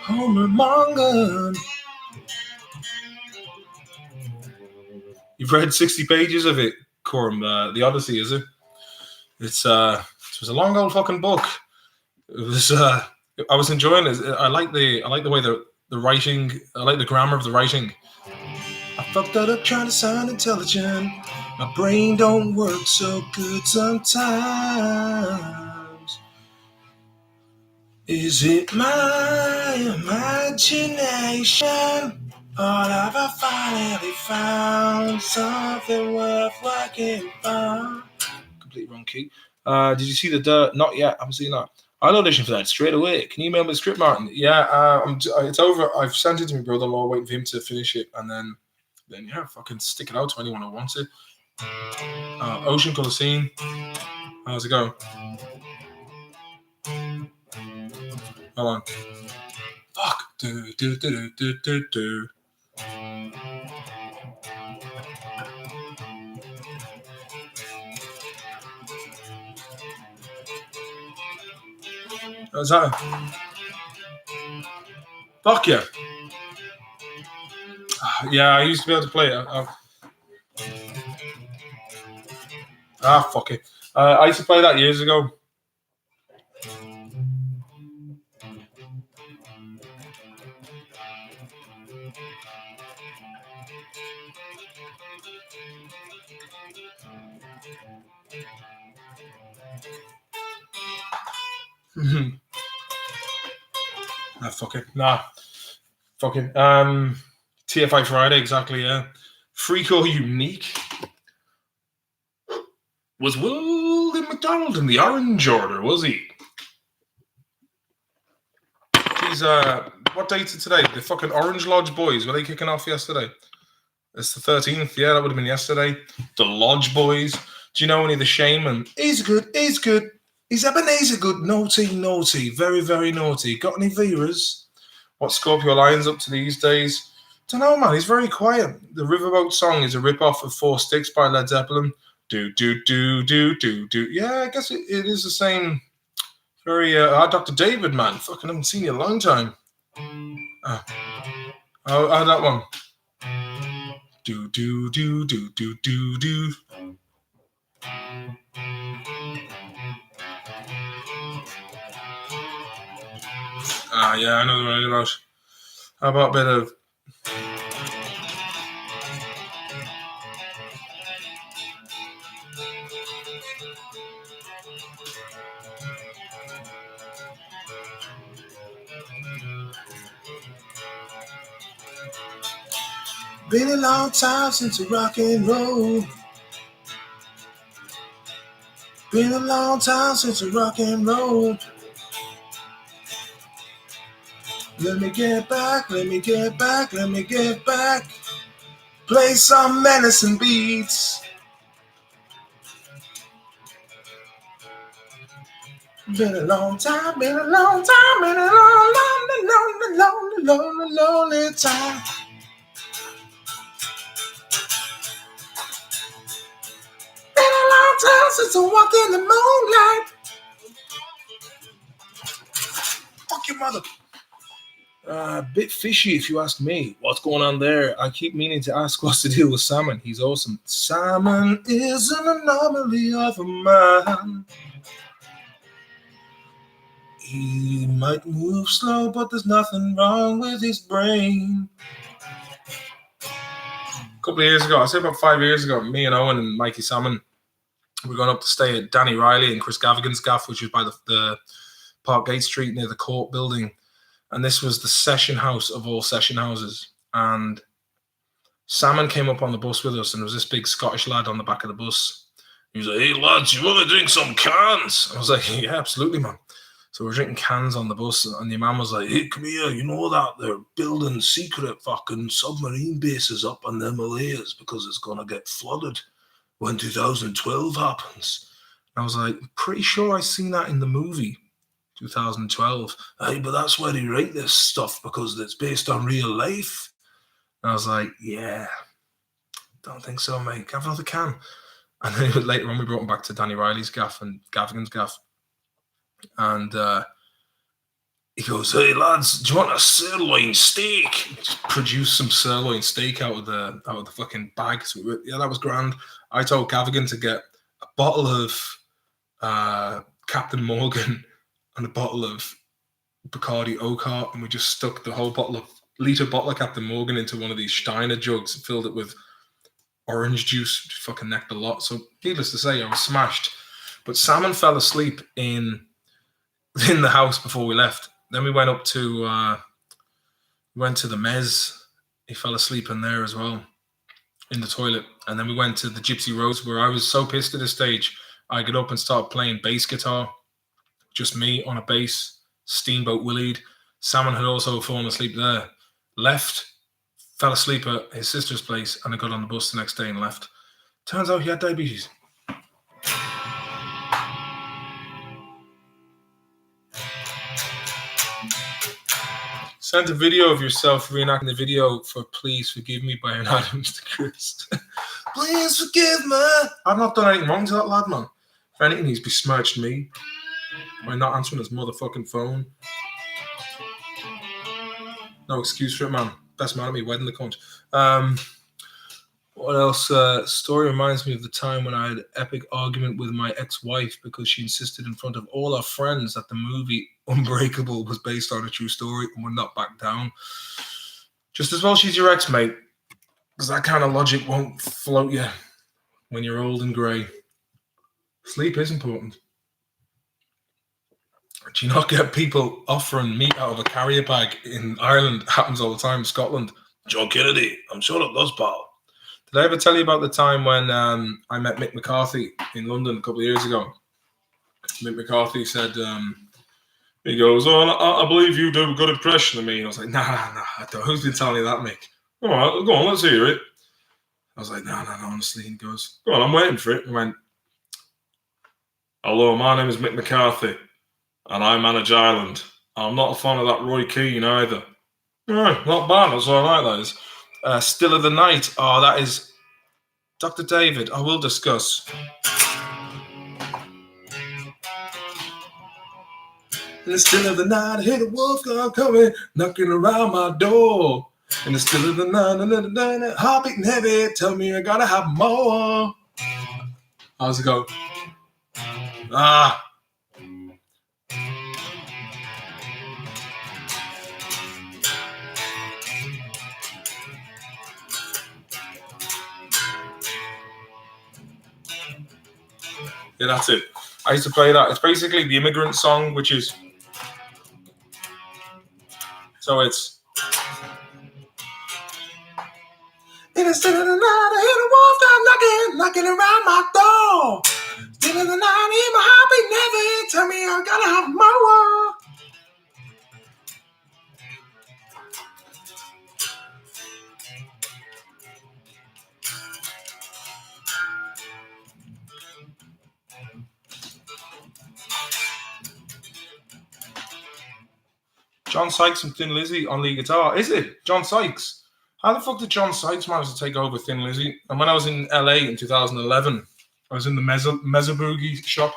Homermonger. You've read 60 pages of it, Corm. The Odyssey, is it? It was a long old fucking book. It was. I was enjoying it. I like the way the writing. I like the grammar of the writing. I fucked that up trying to sound intelligent. My brain don't work so good sometimes. Is it my imagination? Or have I finally found something worth working for? Completely wrong key. Did you see the dirt? Not yet. I haven't seen that. I'll audition for that straight away. Can you email me the script, Martin? Yeah, it's over. I've sent it to my brother-in-law, waiting for him to finish it, and then yeah, fucking stick it out to anyone who wants it. Ocean Colour Scene. How's it going? Hold on. Fuck. Do. How's that? Fuck yeah. Yeah, I used to be able to play it. Fuck it. I used to play that years ago. Fuck it. Nah. Fucking. TFI Friday, exactly, yeah. Freak or Unique. Was William McDonald in the Orange Order, was he? Geez, what date is it today? The fucking Orange Lodge Boys, were they kicking off yesterday? It's the 13th, yeah, that would have been yesterday. The Lodge Boys. Do you know any of the Shaman? He's good. He's Ebenezer good. Naughty. Very, very naughty. Got any Veras? What Scorpio Lion's up to these days? Don't know, man. He's very quiet. The Riverboat song is a rip-off of Four Sticks by Led Zeppelin. Do. Yeah, I guess it is the same. Very, Dr. David, man. Fucking haven't seen you in a long time. Oh, that one. Do. Yeah, I know the one about. How about a bit of. Been a long time since I rock and roll. Been a long time since I rock and roll. Let me get back. Play some menacing beats. Been a long time, been a long lonely time. Been a long time since I walked in the moonlight. Fuck your mother. Bit fishy if you ask me. What's going on there? I keep meaning to ask what's the deal with Salmon. He's awesome. Salmon is an anomaly of a man. He might move slow, but there's nothing wrong with his brain. A couple of years ago, I'd say about 5 years ago, me and Owen and Mikey Salmon, we were going up to stay at Danny Riley and Chris Gavigan's gaff, which was by the Parkgate Street near the court building. And this was the session house of all session houses. And Salmon came up on the bus with us, and there was this big Scottish lad on the back of the bus. He was like, "Hey lads, you want to drink some cans?" I was like, "Yeah, absolutely, man." So we're drinking cans on the bus, and the man was like, "Hey, come here, you know that they're building secret fucking submarine bases up on the Himalayas because it's gonna get flooded when 2012 happens." And I was like, "Pretty sure I seen that in the movie 2012." "Hey, but that's where they write this stuff because it's based on real life." And I was like, "Yeah, don't think so, mate. Have another can." And then later on, we brought him back to Danny Riley's gaff and Gavigan's gaff. And he goes, "Hey lads, do you want a sirloin steak?" Just produce some sirloin steak out of the fucking bag. So yeah, that was grand. I told Gavigan to get a bottle of Captain Morgan and a bottle of Bacardi Oakart, and we just stuck the whole liter bottle of Captain Morgan into one of these Steiner jugs and filled it with orange juice. Just fucking necked a lot. So needless to say, I was smashed. But Salmon fell asleep in the house before we left. Then we went up to the Mez. He fell asleep in there as well, in the toilet. And then we went to the Gypsy Rose, where I was so pissed at this stage, I got up and started playing bass guitar. Just me on a bass, Steamboat Willied. Salmon had also fallen asleep there. Left, fell asleep at his sister's place, and I got on the bus the next day and left. Turns out he had diabetes. Sent a video of yourself reenacting the video for Please Forgive Me by an Adams to Chris. Please forgive me. I've not done anything wrong to that lad, man. If anything, he's besmirched me by not answering his motherfucking phone. No excuse for it, man. Best man at me, wedding the cunt. What else? Story reminds me of the time when I had an epic argument with my ex-wife because she insisted in front of all our friends that the movie Unbreakable was based on a true story and would not back down. Just as well she's your ex, mate, because that kind of logic won't float you when you're old and grey. Sleep is important. Do you not get people offering meat out of a carrier bag in Ireland? It happens all the time. Scotland. John Kennedy. I'm sure it does, pal. Did I ever tell you about the time when I met Mick McCarthy in London a couple of years ago? Mick McCarthy said, he goes, "Oh, I believe you do a good impression of me." And I was like, nah, I don't. Who's been telling you that, Mick? All right, go on, let's hear it. I was like, no, honestly. And he goes, "Go on, I'm waiting for it." And I went, "Hello, my name is Mick McCarthy, and I manage Ireland. I'm not a fan of that Roy Keane either." "Oh, not bad, that's all right, that is. Still of the Night." Oh, that is Dr. David. I will discuss. In the still of the night, I hear the wolf coming, knocking around my door. In the still of the night, heart beating heavy, tell me I gotta have more. How's it go? Yeah, that's it. I used to play that. It's basically the Immigrant Song, which is... So it's... In the still of the night, I hear the wolf knocking around my door. Still of the night, I hear my heart beating heavy, tell me I gotta have more. John Sykes and Thin Lizzy on lead guitar. Is it? John Sykes. How the fuck did John Sykes manage to take over Thin Lizzy? And when I was in LA in 2011, I was in the Mezzaboogie shop,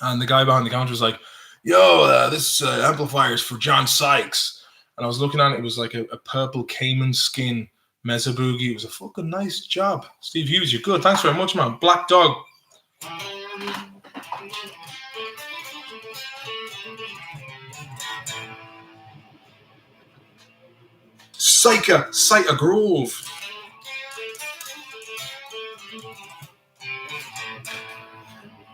and the guy behind the counter was like, "Yo, this amplifier is for John Sykes." And I was looking at it, it was like a purple caiman skin Mezzaboogie. It was a fucking nice job. Steve Hughes, you're good. Thanks very much, man. Black Dog. Cider Grove.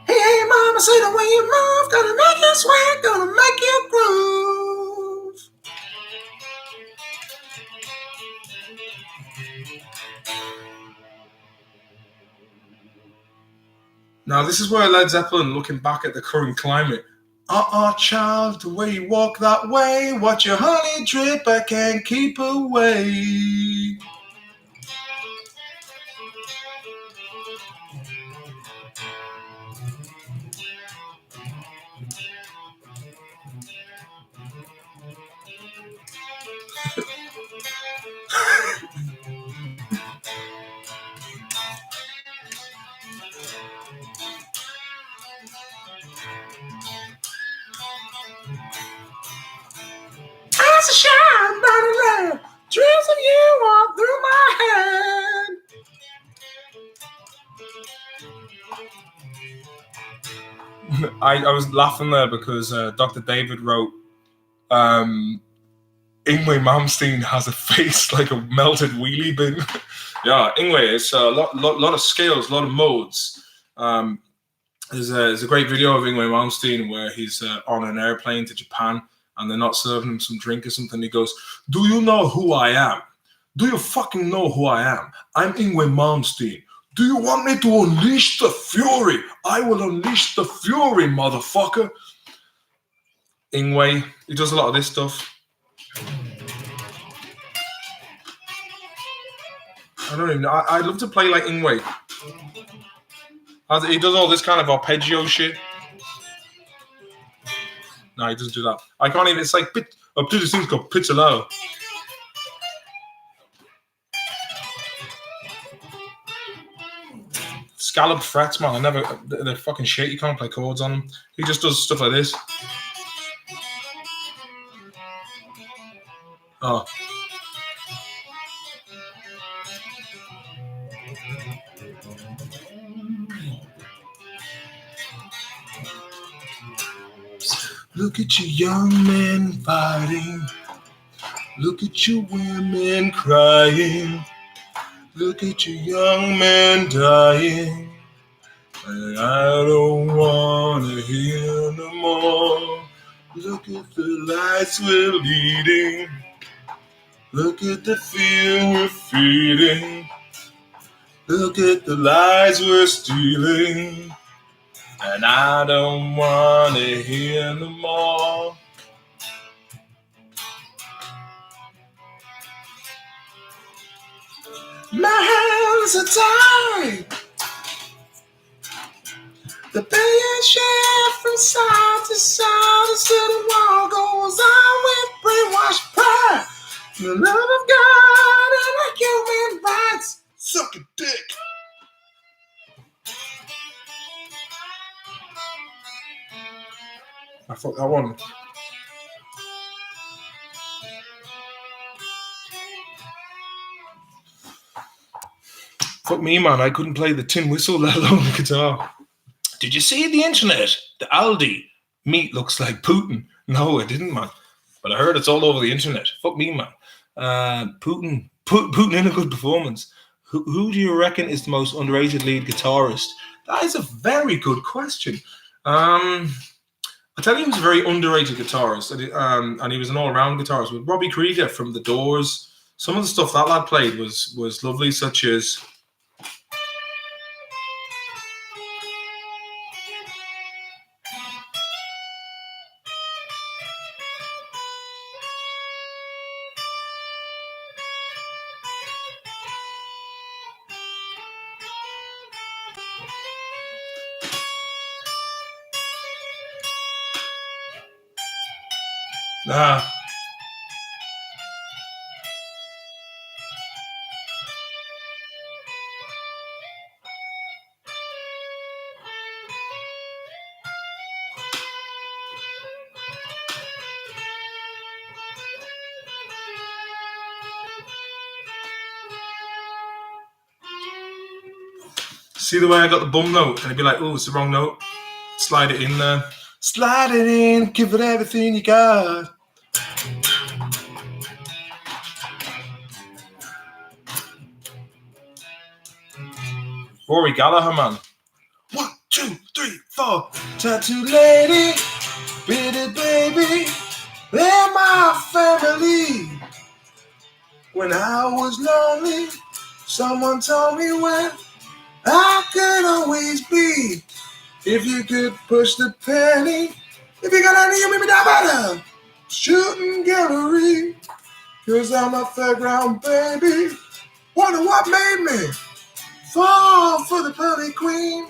Hey, mama, say the way you move, gonna make you sweat, gonna make you groove. Now, this is where Led Zeppelin, looking back at the current climate, child, the way you walk that way, watch your honey drip, I can't keep away. As a shine, burning red, dreams of you walk through my head. I was laughing there because Dr. David wrote, Yngwie Malmsteen has a face like a melted wheelie bin. Yeah, Yngwie, it's a lot of scales, a lot of modes. There's a great video of Yngwie Malmsteen where he's on an airplane to Japan and they're not serving him some drink or something. He goes, "Do you know who I am? Do you fucking know who I am? I'm Yngwie Malmsteen. Do you want me to unleash the fury? I will unleash the fury, motherfucker." Yngwie, he does a lot of this stuff. I don't even know. I'd love to play like Yngwie. He does all this kind of arpeggio shit. No, he doesn't do that. I can't even. It's like up to this thing's called Pizzolao. Scalloped frets, man. They're fucking shit. You can't play chords on them. He just does stuff like this. Oh. Look at you young men fighting. Look at you women crying. Look at you young men dying. And I don't want to hear no more. Look at the lights we're leading. Look at the fear we're feeding. Look at the lies we're stealing. And I don't want to hear no more. My hands are tied. The bed shift from side to side until the wall goes on with brainwashed pride. The love of God and a human rights. Suck a dick. I fucked that one. Fuck me, man. I couldn't play the tin whistle, let alone the guitar. Did you see the internet? The Aldi meat looks like Putin. No, I didn't, man. But I heard it's all over the internet. Fuck me, man. Putin in a good performance. Who do you reckon is the most underrated lead guitarist? That is a very good question. I tell you, he was a very underrated guitarist, and he was an all-around guitarist. With Robbie Krieger from The Doors, some of the stuff that lad played was lovely, such as. See the way I got the bum note? And I'd be like, oh, it's the wrong note. Slide it in there. Slide it in, give it everything you got. Rory Gallagher, man. 1, 2, 3, 4. Tattoo lady, bearded baby, they're my family. When I was lonely, someone told me where I could always be. If you could push the penny, if you got any, you make me down better. Shooting gallery, cause I'm a fairground baby. Wonder what made me fall for the pearly queen.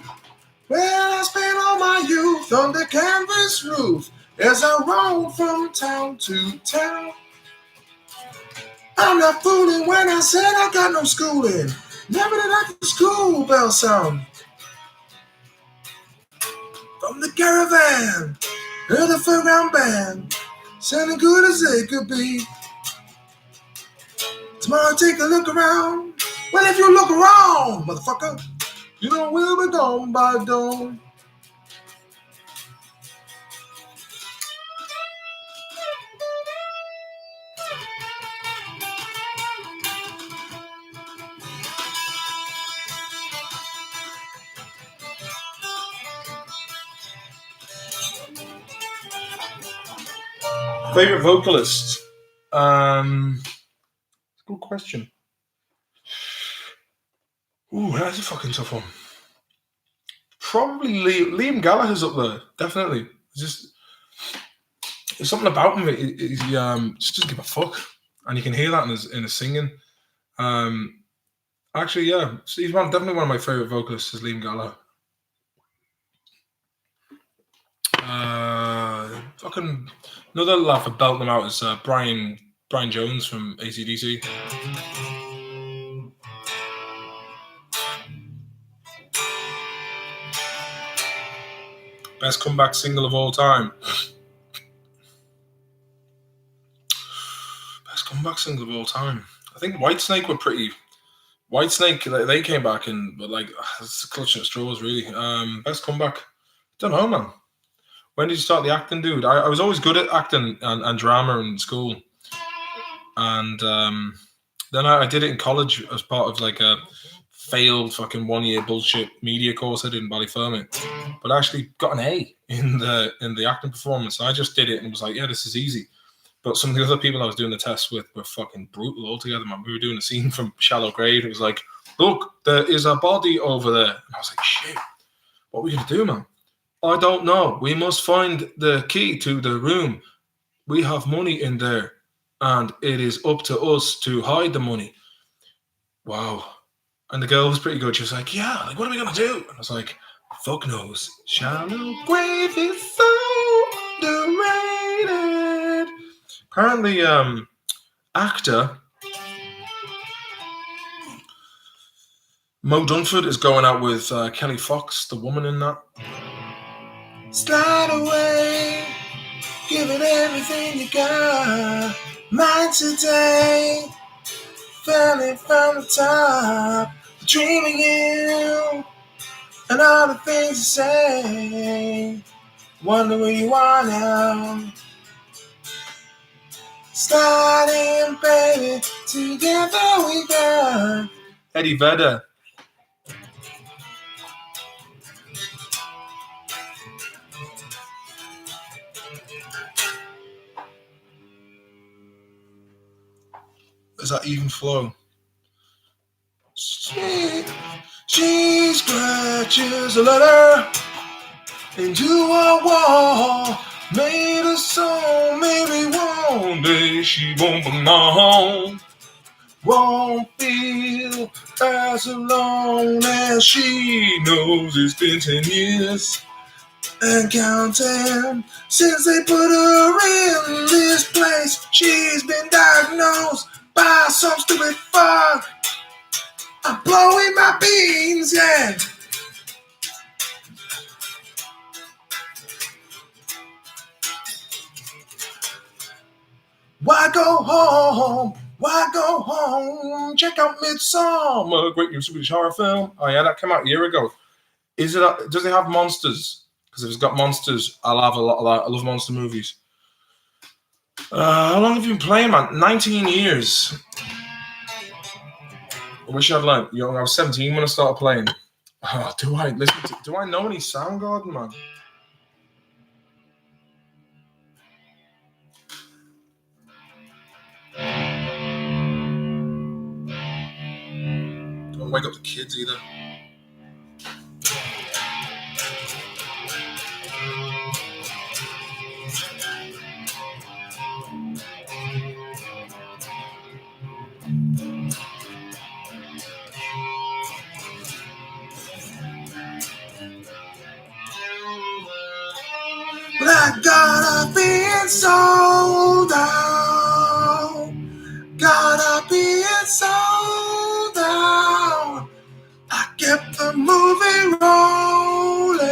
Well, I spent all my youth on the canvas roof as I rolled from town to town. I'm not fooling when I said I got no schooling. Never did I the school bell sound. From the caravan, heard the fairground band, sounding good as it could be. Tomorrow take a look around. Well, if you look around, motherfucker, you know we'll be gone by dawn. Favorite vocalist? Good question. Ooh, that's a fucking tough one. Probably Liam Gallagher's up there, definitely. There's something about him. He just doesn't give a fuck, and you can hear that in his singing. Actually, yeah, he's definitely one of my favorite vocalists. Is Liam Gallagher. Fucking another laugh for belting them out is Brian Jones from AC/DC. Best comeback single of all time. Best comeback single of all time. I think Whitesnake were pretty. Whitesnake, they came back but like it's clutching at straws really. Best comeback. Don't know, man. When did you start the acting, dude? I was always good at acting and drama in school, and then I did it in college as part of like a failed fucking 1 year bullshit media course I did in Ballyfermot, but I actually got an A in the acting performance. I just did it and was like, yeah, this is easy. But some of the other people I was doing the tests with were fucking brutal altogether, man. We were doing a scene from Shallow Grave. It was like, look, there is a body over there. And I was like, shit, what are we going to do, man? I don't know. We must find the key to the room. We have money in there, and it is up to us to hide the money. Wow. And the girl was pretty good. She was like, yeah, like, what are we going to do? And I was like, fuck knows. Shallow Grave is so underrated. Apparently, actor Mo Dunford is going out with Kelly Fox, the woman in that. Slide away, give it everything you got. Mine today, falling from the top, dreaming you, and all the things you say. Wonder where you are now. Sliding, baby, together we got Eddie Vedder. Is that even flow? She scratches a letter into a wall, made a song, maybe one day she won't belong. Won't feel as alone as she knows. It's been 10 years and counting since they put her in this place. She's been diagnosed by some stupid fuck. I'm blowing my beans, yeah. Why go home? Why go home? Check out Midsummer, a great new Swedish horror film. Oh yeah, that came out a year ago. Does it have monsters? Because if it's got monsters, I'll have a lot of that. I love monster movies. How long have you been playing, man? 19 years. I wish I'd learned. I was 17 when I started playing. Oh, do I know any Soundgarden, man? Don't wake up the kids either. But I gotta be sold out. Gotta be sold out. I kept the movie rolling,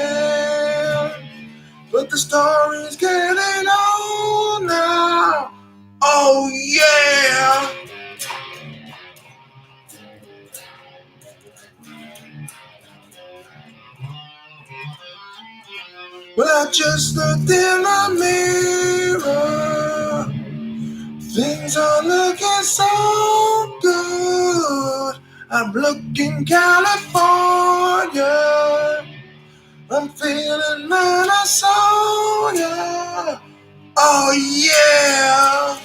but the story's getting old now. Oh yeah. Well, I just looked in the mirror. Things are looking so good. I'm looking California. I'm feeling Minnesota. Oh yeah.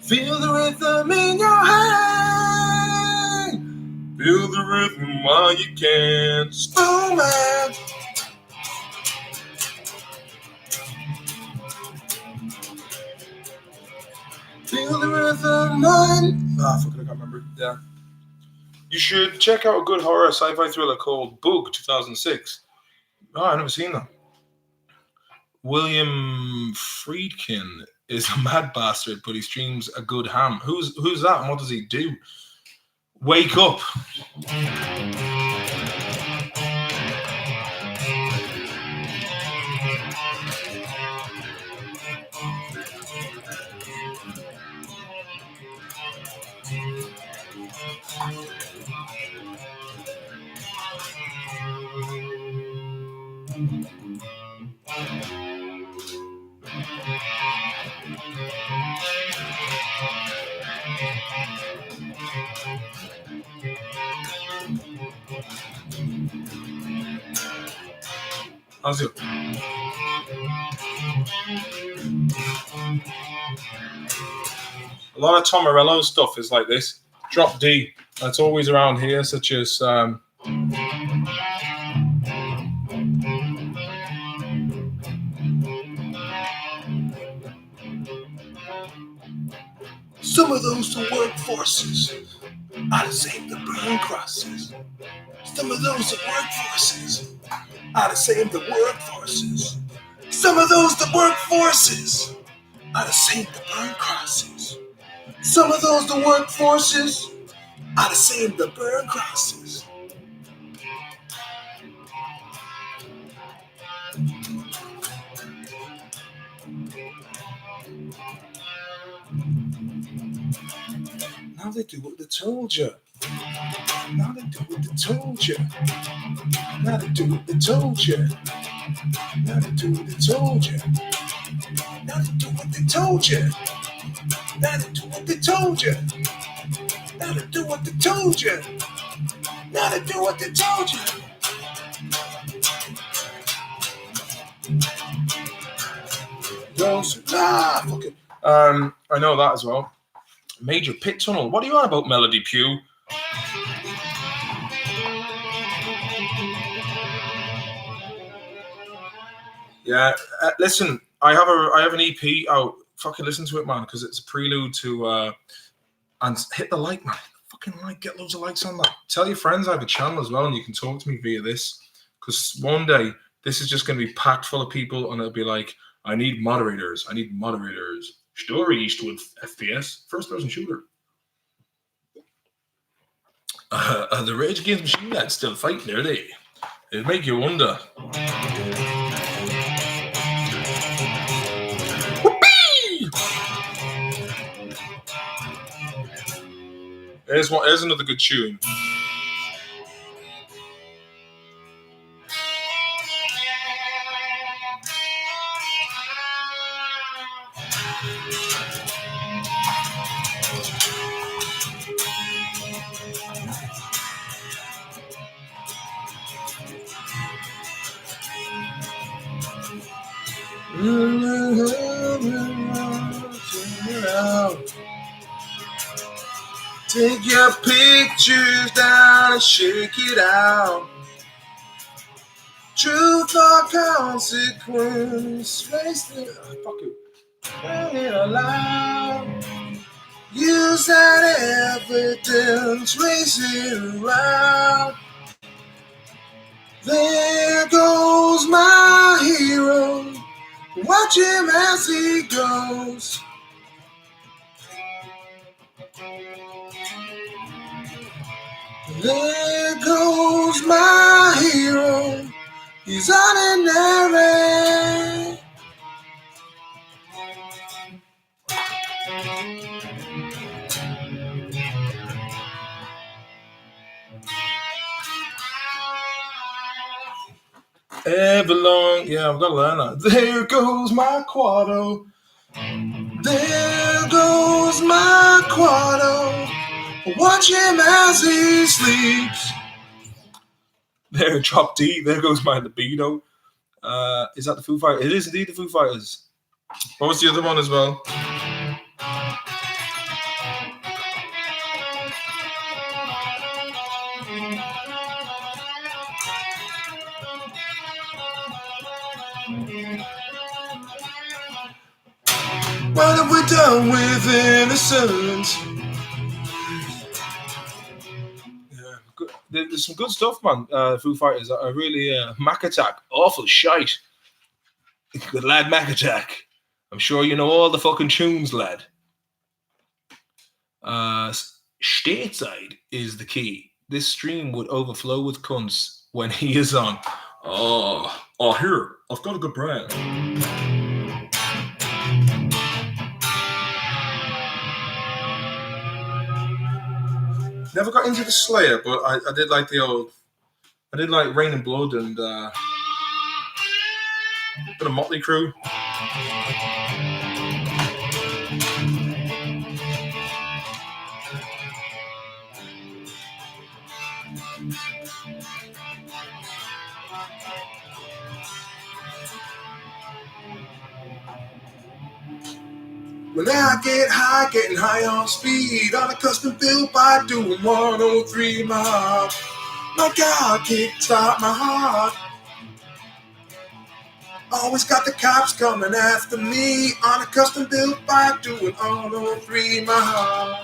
Feel the rhythm in your hand. Feel the rhythm while you can. Spoon man. Feel the rhythm on. Ah, fuck it, I can't remember. Yeah. You should check out a good horror sci-fi thriller called Bug 2006. Oh, I've never seen that. William Friedkin is a mad bastard, but he streams a good ham. Who's that and what does he do? Wake up. How's it? A lot of Tom Morello stuff is like this. Drop D. That's always around here, such as some of those who work forces ought to save the burn crosses. Some of those that work forces ought to save the workforces. Some of those that work forces ought to save the burn crosses. Some of those that work forces ought to save the burn crosses. Now they do what they told you. Now they do what they told you. Now they do what they told you. Now they do what they told you. Now they do what they told you. Now they do what they told you. Now they do what they told you. Now they do what they told you. Fuck it. I know that as well. Major Pit Tunnel. What are you on about, Melody Pugh? Yeah, listen. I have an EP out. Fucking listen to it, man, because it's a prelude to and hit the like, man. Fucking like, get loads of likes on that. Tell your friends I have a channel as well, and you can talk to me via this. Because one day this is just going to be packed full of people, and it'll be like, I need moderators. I need moderators. Story Eastwood FPS, first-person shooter. The Rage Against Machine Guns still fighting, are they? It'll make you wonder. There's another good tune. Take your pictures down and shake it out. Truth or consequence, wasting. Fuck you. Playing aloud. Use that evidence, race it around. There goes my hero. Watch him as he goes. There goes my hero. He's ordinary. Everlong, yeah, I've got to learn that. There goes my Quado. There goes my Quado. Watch him as he sleeps. There, drop D. There goes my libido. Is that the Foo Fighters? It is indeed the Foo Fighters. What was the other one as well? What have we done with innocence? Yeah, good. There's some good stuff, man. Foo Fighters are really Mac Attack, awful shite. Good lad, Mac Attack. I'm sure you know all the fucking tunes, lad. Stateside is the key. This stream would overflow with cunts when he is on. Oh, here, I've got a good brand. Never got into the Slayer, but I did like the old. I did like Rain and Blood and bit of Motley Crue. When I get high, getting high on speed, on a custom built by doing 103 mile. My God, kickstart my heart. Always got the cops coming after me, on a custom built by doing 103 mile.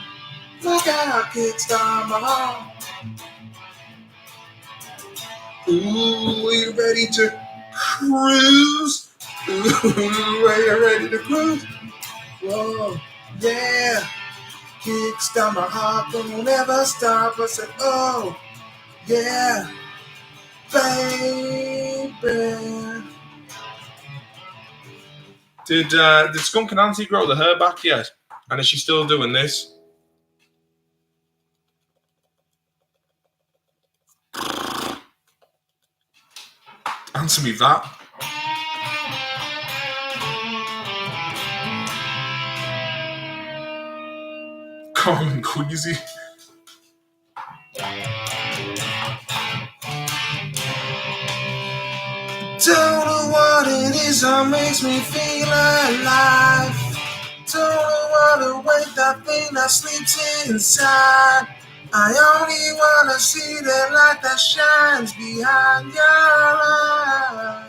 My God, kickstart my heart. Ooh, are you ready to cruise? Ooh, are you ready to cruise? Whoa, yeah. Kickstart my heart, don't ever stop. I said, oh, yeah, baby. Did Skunk Nancy grow the hair back yet? And is she still doing this? Answer me that. Carmen Queasy. Don't know what it is that makes me feel alive. Don't know what to wake that thing that sleeps inside. I only want to see the light that shines behind your eyes.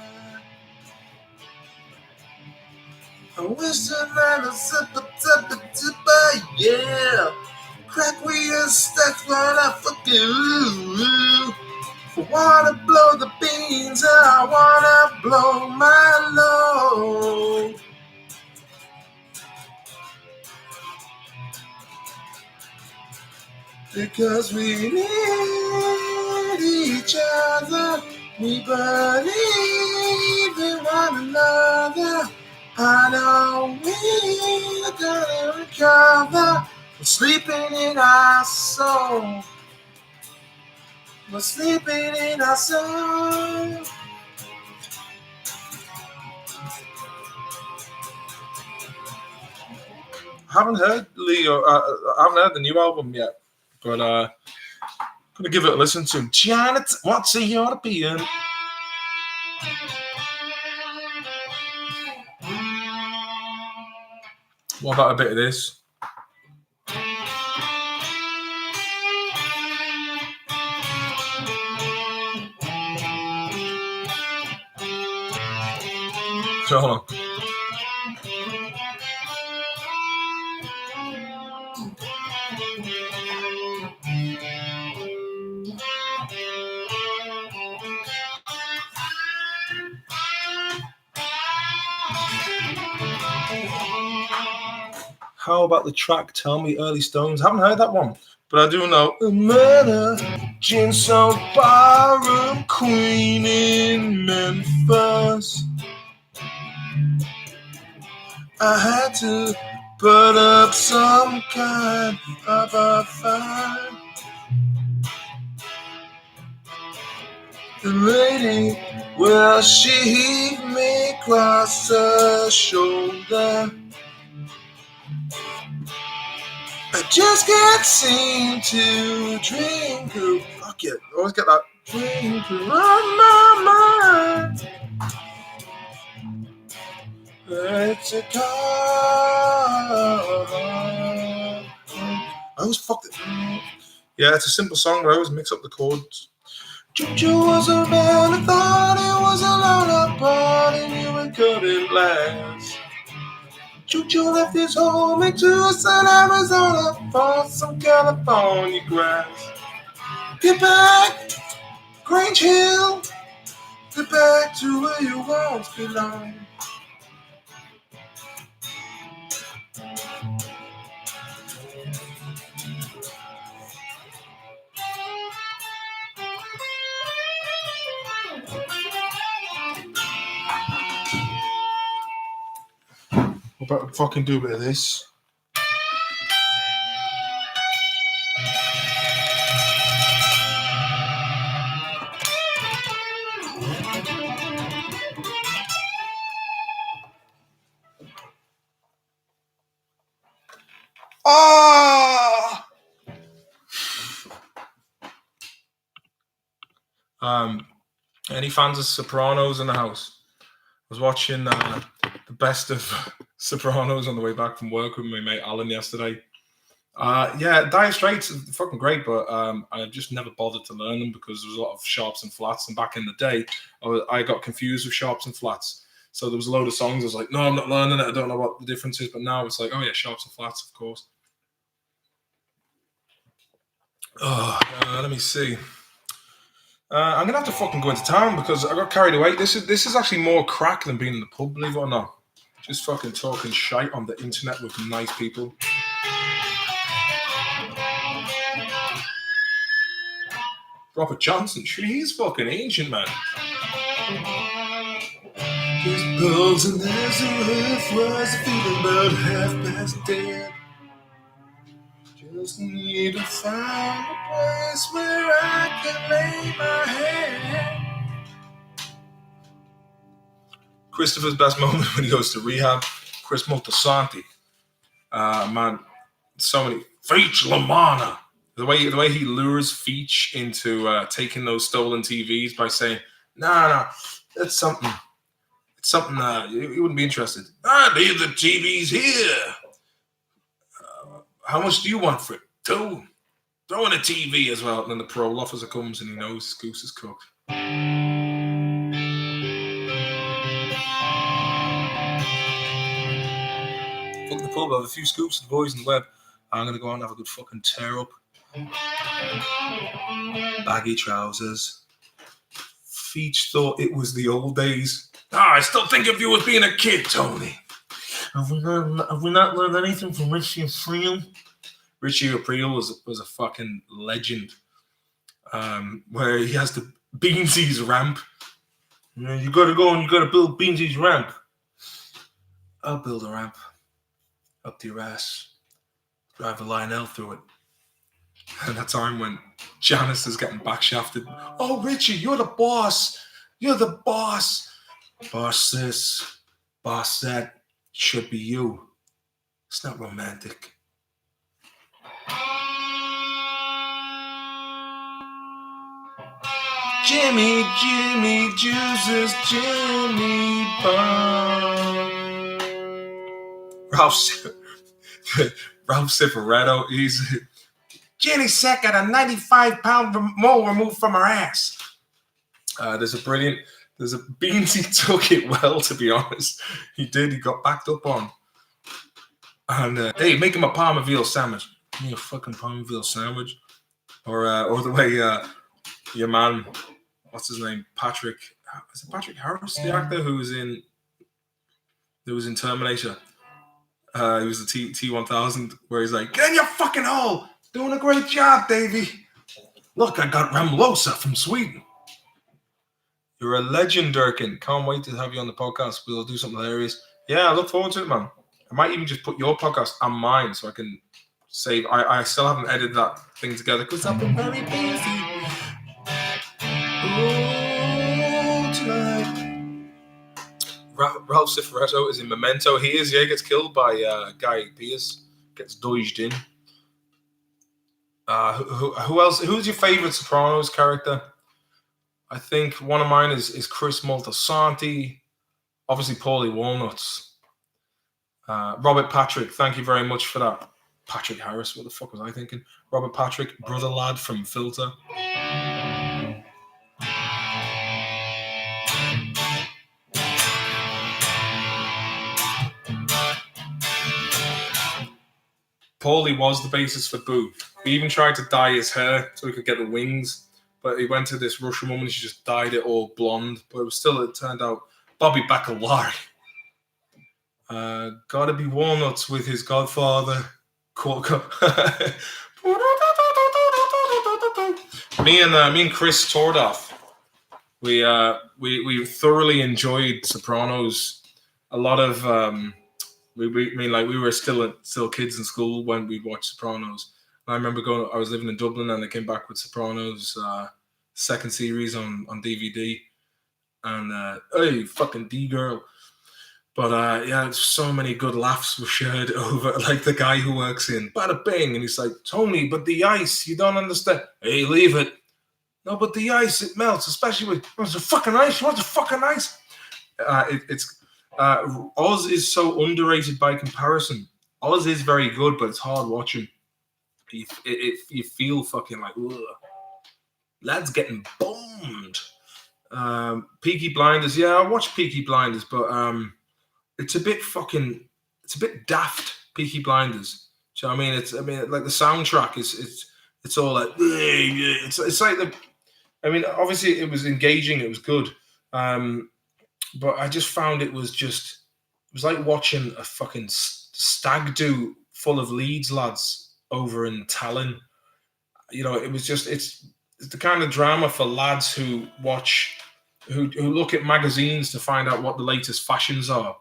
I wish that I was zipper, yeah. Crack we a stack when I fuck you. I wanna blow the beans and I wanna blow my load. Because we need each other, we believe in one another. I know we're gonna recover. We're sleeping in our soul. We're sleeping in our soul. I haven't heard Leo. I haven't heard the new album yet, but gonna give it a listen to. Janet, what's a European? What about a bit of this? Hold on. How about the track Tell Me Early Stones? I haven't heard that one, but I do know a murder, gin so barroom queen in Memphis. I had to put up some kind of a fight. The lady, well, she heaved me across the shoulder. I just can't seem to drink her. Fuck it, I always get that. Drink her on my mind. It's a car. I always fucked it. Yeah, it's a simple song, but I always mix up the chords. Juju was a man who thought it was a lot apart and knew it couldn't last. Juju left his home in Tucson, Arizona for some California grass. Get back, Grange Hill. Get back to where you once belonged. I better fucking do a bit of this. Ah! Any fans of Sopranos in the house? I was watching the best of Sopranos on the way back from work with my mate Alan yesterday. Yeah, Dire Straits is fucking great, but I just never bothered to learn them because there was a lot of sharps and flats. And back in the day, I got confused with sharps and flats. So there was a load of songs. I was like, no, I'm not learning it. I don't know what the difference is. But now it's like, oh yeah, sharps and flats, of course. Let me see. I'm gonna have to fucking go into town because I got carried away. This is actually more crack than being in the pub, believe it or not. Just fucking talking shite on the internet with nice people. Robert Johnson, he's fucking ancient, man. His bones and Nazareth was feeling about half past dead. Just need to find a place where I can lay my head. Christopher's best moment when he goes to rehab. Chris Moltisanti. Man, so many. Feach Lamana. The way he lures Feach into taking those stolen TVs by saying, no, that's something. It's something you wouldn't be interested. Leave the TVs here. How much do you want for it? 2. Throw in a TV as well. And then the parole officer comes and he knows his goose is cooked. Fuck the pub, I have a few scoops of the boys in the web. I'm going to go on and have a good fucking tear up. Baggy trousers. Feach thought it was the old days. I still think of you as being a kid, Tony. Have we not learned anything from Richie Aprile? Richie Aprile was a fucking legend. Where he has the Beansies ramp. You gotta go and you gotta build Beansies ramp. I'll build a ramp. Up to your ass. Drive a Lionel through it. And that time when Janice is getting backshafted. Oh, Richie, you're the boss. You're the boss. Boss this. Boss that. Should be you. It's not romantic. Jimmy Juices, Jimmy Bond. Ralph Cifaretto, he's Jenny Sack got a 95-pound mole removed from her ass. There's a Beansy took it well, to be honest. He did. He got backed up on. And hey, make him a parma veal sandwich. Give me a fucking parma veal sandwich. Or the way your man, what's his name, Patrick? Is it Patrick Harris, the actor who was in Terminator? He was the T-1000, where he's like, "Get in your fucking hole, doing a great job, Davey. Look, I got Ramlosa from Sweden." You're a legend, Durkin. Can't wait to have you on the podcast. We'll do something hilarious. Yeah, I look forward to it, man. I might even just put your podcast on mine so I can save. I still haven't edited that thing together because I've been very busy. Oh, tonight. Ralph Cifaretto is in Memento. He is, yeah, he gets killed by Guy Pearce. Gets dodged in. Who else? Who's your favorite Sopranos character? I think one of mine is Chris Moltisanti. Obviously, Paulie Walnuts. Robert Patrick, thank you very much for that. Patrick Harris, what the fuck was I thinking? Robert Patrick, brother lad from Filter. Paulie was the basis for Boo. He even tried to dye his hair so he could get the wings, but he went to this Russian woman and she just dyed it all blonde. But it turned out Bobby Bacalari. Gotta be Walnuts with his godfather. Me and Chris Tordoff, we thoroughly enjoyed Sopranos. A lot of we were still kids in school when we watched Sopranos. And I remember I was living in Dublin and I came back with Sopranos second series on DVD, and hey, fucking D girl. But yeah, so many good laughs were shared over, like the guy who works in Bada Bing, and he's like, "Tony, but the ice, you don't understand." Hey, leave it. No, but the ice, it melts, especially with what's the fucking ice? What's the fucking ice? Oz is so underrated by comparison. Oz is very good, but it's hard watching. You feel fucking like, ugh. Lads getting bombed. Peaky Blinders, yeah, I watched Peaky Blinders, but it's a bit daft. Peaky Blinders. Do you know what I mean? Like the soundtrack it's all like, it's like obviously it was engaging, it was good, but I just found it was like watching a fucking stag do full of Leeds lads over in Tallinn. You know, it's the kind of drama for lads who look at magazines to find out what the latest fashions are.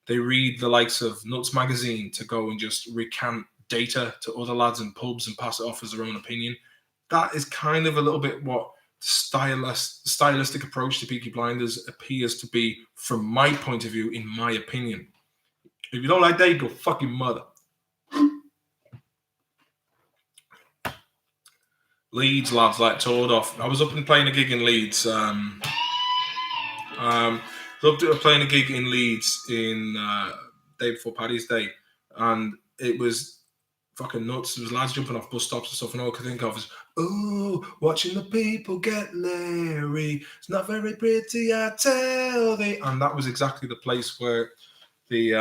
They read the likes of Nuts magazine to go and just recant data to other lads in pubs and pass it off as their own opinion. That is kind of a little bit what stylistic approach to Peaky Blinders appears to be, from my point of view, in my opinion. If you don't like that, you go fuck your mother. Leeds lads like Tordoff. I was up and playing a gig in Leeds. Loved it playing a gig in Leeds in day before Paddy's Day, and it was fucking nuts. There was lads jumping off bus stops and stuff, and all I could think of is, "Oh, watching the people get leery. It's not very pretty, I tell thee." And that was exactly the place where the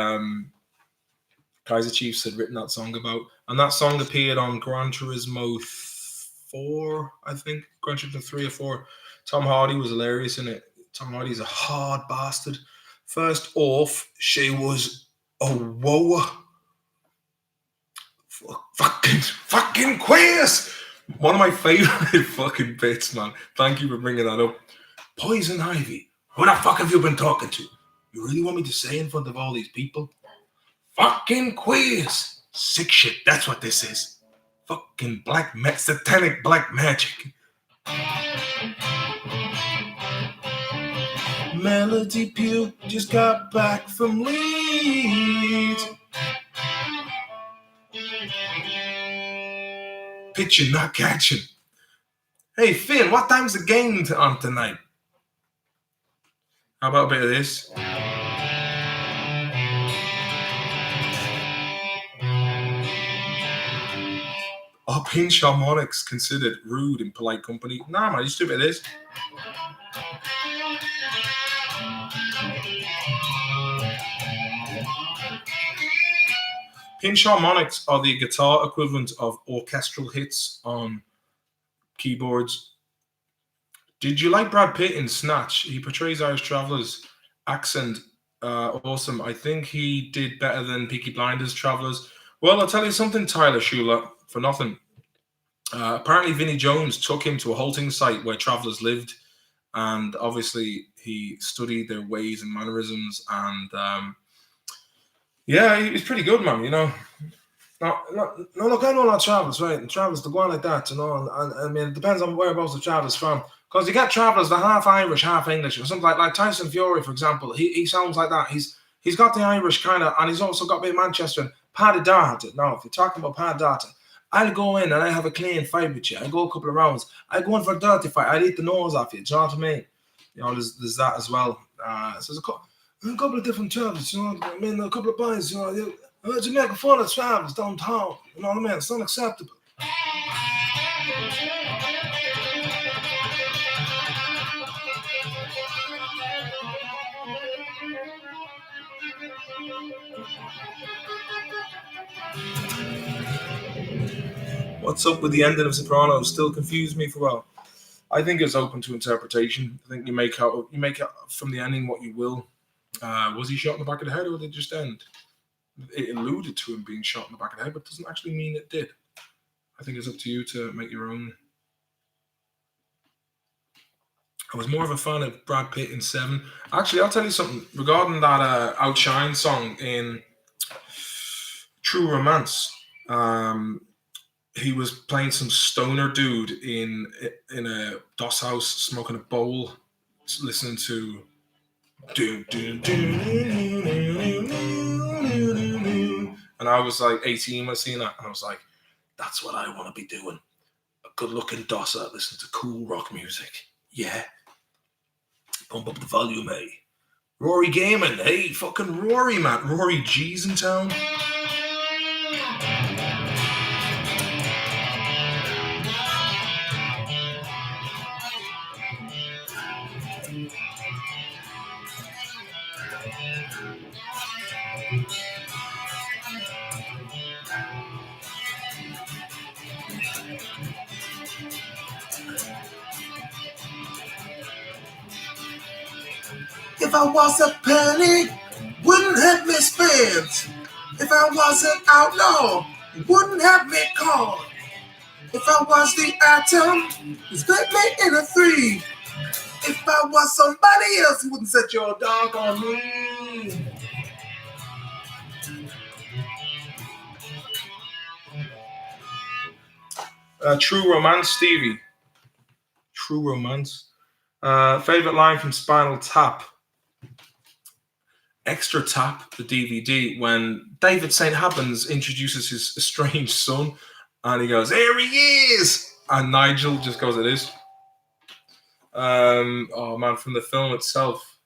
Kaiser Chiefs had written that song about. And that song appeared on Gran Turismo 4, I think. Gran Turismo 3 or 4. Tom Hardy was hilarious in it. Tom Hardy's a hard bastard. First off, she was a woa. Fucking queers. One of my favorite fucking bits, man. Thank you for bringing that up. Poison Ivy. Who the fuck have you been talking to? You really want me to say in front of all these people? Fucking queers. Sick shit. That's what this is. Fucking satanic black magic. Melody Pugh just got back from Leeds. Pitching, not catching. Hey, Finn, what time's the game on tonight? How about a bit of this? Are pinch harmonics considered rude in polite company? Nah, man, you stupid it is. Pinch harmonics are the guitar equivalent of orchestral hits on keyboards. Did you like Brad Pitt in Snatch? He portrays Irish Travelers accent. Awesome. I think he did better than Peaky Blinders Travelers. Well, I'll tell you something, Tyler Schuler, for nothing. Apparently, Vinnie Jones took him to a halting site where travelers lived, and obviously he studied their ways and mannerisms. And yeah, he's pretty good, man. You know, no, look, I know a lot of travellers, right? And travellers, they go on like that, you know. And I mean, it depends on whereabouts the traveller's from. Because you get travellers, they're half Irish, half English, or something like Tyson Fury, for example. He sounds like that. He's got the Irish kind of, and he's also got a bit of Manchester. Paddy Doherty. Now, if you're talking about Paddy Doherty, I'll go in and I have a clean fight with you. I go a couple of rounds. I go in for a dirty fight. I'll eat the nose off you. Do you know what I mean? You know, there's that as well. So there's a couple of different travellers. You know, I mean, a couple of boys. You know, you're making fun of travellers downtown. You know what I mean? It's unacceptable. What's up with the ending of Sopranos? Still confused me for a while. I think it's open to interpretation. I think you make out from the ending what you will. Was he shot in the back of the head, or did it just end? It alluded to him being shot in the back of the head, but doesn't actually mean it did. I think it's up to you to make your own. I was more of a fan of Brad Pitt in Seven. Actually, I'll tell you something regarding that Outshine song in True Romance. He was playing some stoner dude in a DOS house, smoking a bowl, listening to. And I was like 18 when I seen that, and I was like, that's what I want to be doing. A good-looking dosser, listening to cool rock music. Yeah. Pump up the volume, hey. Rory Gaiman, hey, fucking Rory, man. Rory G's in town. If I was a penny, wouldn't have me spent. If I was an outlaw, wouldn't have me caught. If I was the atom, you split me in a three. If I was somebody else, you wouldn't set your dog on me. True Romance, Stevie. True Romance. Favorite line from Spinal Tap. Extra Tap, the DVD, when David St. Habbons introduces his estranged son, and he goes, "Here he is!" And Nigel just goes, "It is." Oh man, from the film itself.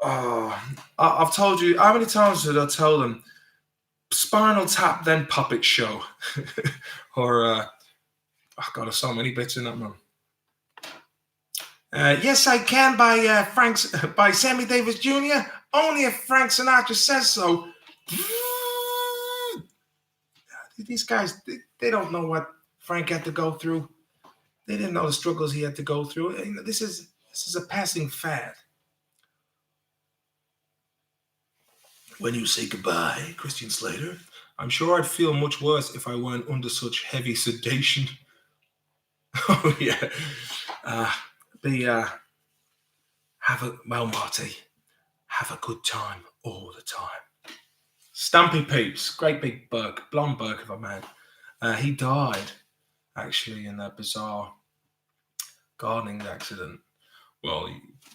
Oh, I've told you, how many times did I tell them? Spinal Tap, then Puppet Show. Or, oh God, there's so many bits in that, man. Yes, I Can by Sammy Davis Jr. Only if Frank Sinatra says so. These guys, they don't know what Frank had to go through. They didn't know the struggles he had to go through. This is a passing fad. When you say goodbye, Christian Slater, I'm sure I'd feel much worse if I weren't under such heavy sedation. Oh yeah. Marty, have a good time all the time. Stampy Peeps, great big bug, blonde bug if I may. He died actually in a bizarre gardening accident. Well,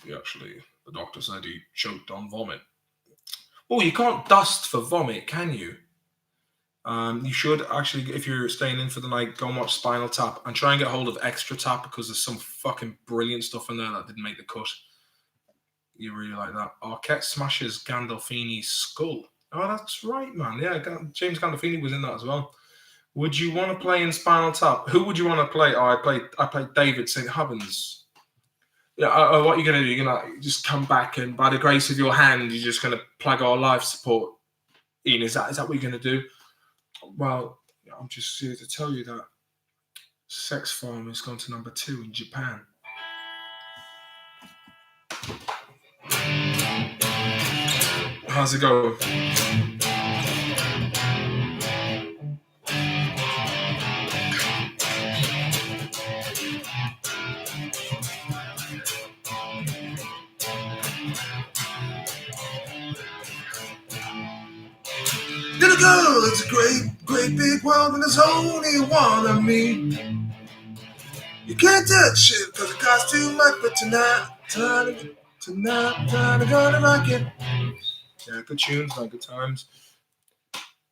he actually, the doctor said he choked on vomit. Oh, you can't dust for vomit, can you? You should actually, if you're staying in for the night, go and watch Spinal Tap and try and get hold of Extra Tap because there's some fucking brilliant stuff in there that didn't make the cut. You really like that. Arquette smashes Gandolfini's skull. Oh, that's right, man. Yeah, James Gandolfini was in that as well. Would you want to play in Spinal Tap? Who would you want to play? Oh, I played David St. Hubbins. Yeah, what are you going to do? You're going to just come back and by the grace of your hand, you're just going to plug our life support in. Is that what you're going to do? Well, I'm just here to tell you that Sex Farm has gone to number 2 in Japan. How's it going? Little girl, it's a great big world and there's only one of me. You can't touch it because it costs too much, but tonight, I'm gonna rock it. Yeah, good tunes, like good times.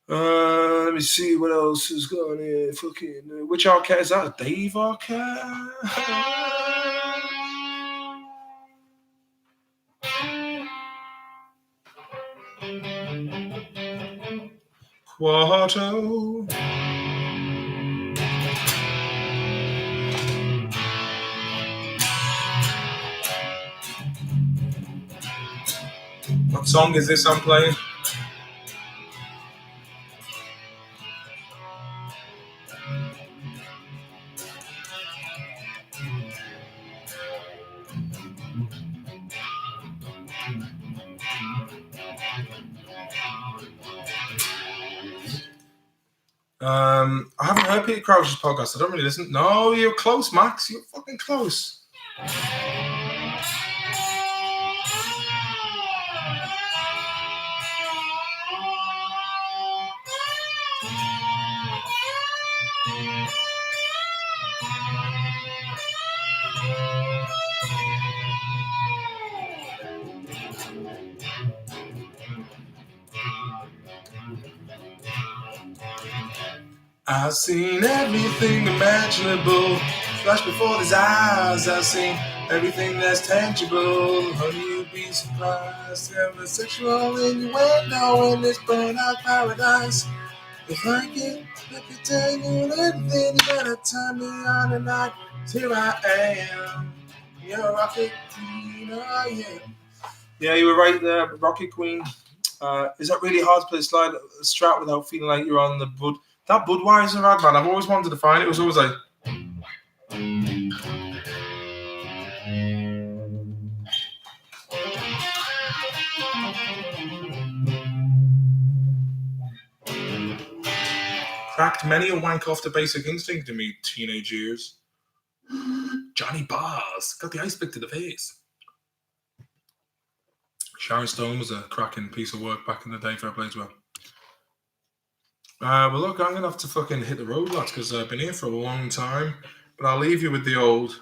Let me see what else is going in. Fucking, which Arquette is that? Dave Arquette? Quarto. What song is this I'm playing? I haven't heard Peter Crouch's podcast. I don't really listen. No, you're close, Max. You're fucking close. I've seen everything imaginable flash before his eyes. I've seen everything that's tangible. Honey, you'd be surprised. Every sexual innuendo in this burnout paradise. If I could tell you anything, you gotta turn me on tonight. Here I am, you're Rocket Queen. Oh yeah. Yeah, you were right there, Rocket Queen. Is that really hard to play slide strat without feeling like you're on the Bud? That Budweiser ad, man, I've always wanted to find it. It was always like. Cracked many a wank off the Basic Instinct in me teenage years. Johnny Bars got the ice pick to the face. Sharon Stone was a cracking piece of work back in the day. Fair play as well. Well, look, I'm going to have to fucking hit the road, lads, because I've been here for a long time. But I'll leave you with the old.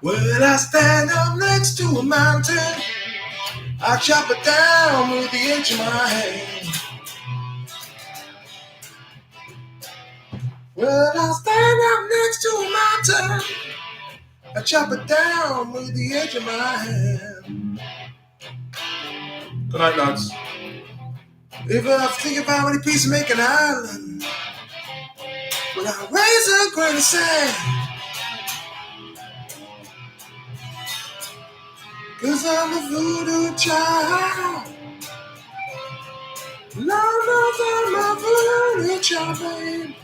When I stand up next to a mountain, I chop it down with the edge of my hand. When I stand up next to a mountain, I chop it down with the edge of my hand. Good night, lads. If I think about how many pieces make an island, when I raise a grain of sand, 'Cause I'm a voodoo child. Lord knows I'm a voodoo child, babe.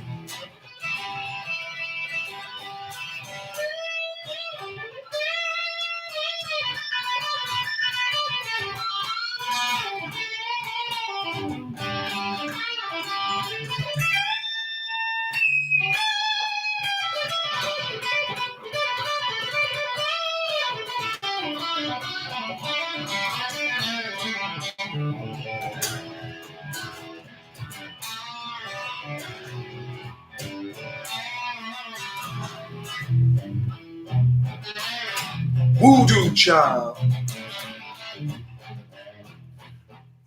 Voodoo child.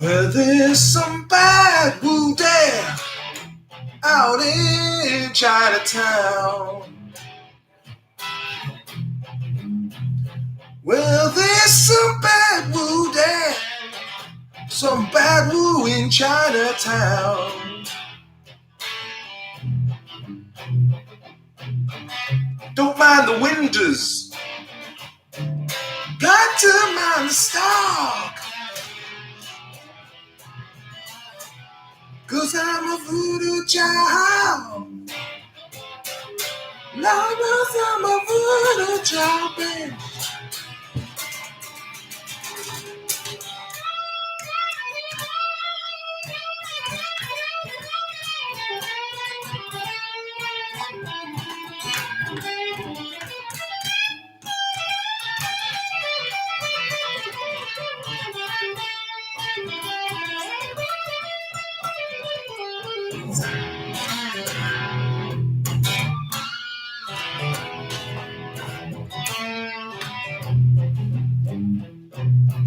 Well, there's some bad woo there out in Chinatown. Well, there's some bad woo there, some bad woo in Chinatown. Don't mind the windows, got to mind the stock. 'Cause I'm a voodoo child. Lord knows I'm a voodoo child, babe.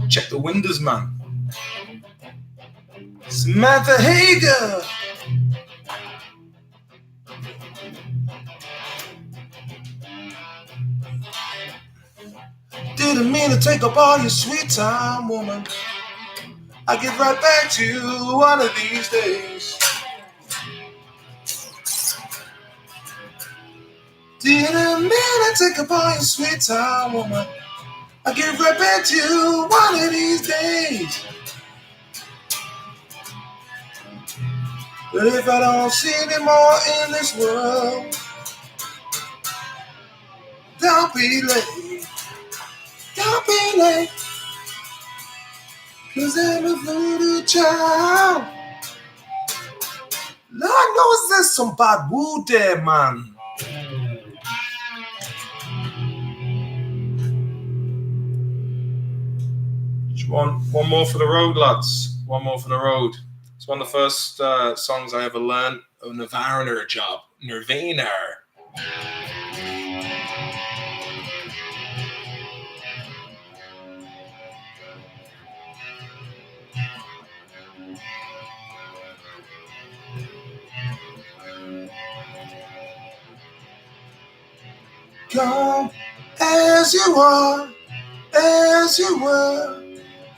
Check the windows, man. Samantha Hager. Didn't mean to take up all your sweet time, woman. I'll get right back to you one of these days. Didn't mean to take up all your sweet time, woman. I'll get right back to you one of these days. But if I don't see any more in this world, don't be late. Don't be late. 'Cause I'm a voodoo child. Lord knows there's some bad woo there, man. One more for the road, lads. One more for the road. It's one of the first songs I ever learned. A Nirvana job. Nirvana. Come as you are, as you were.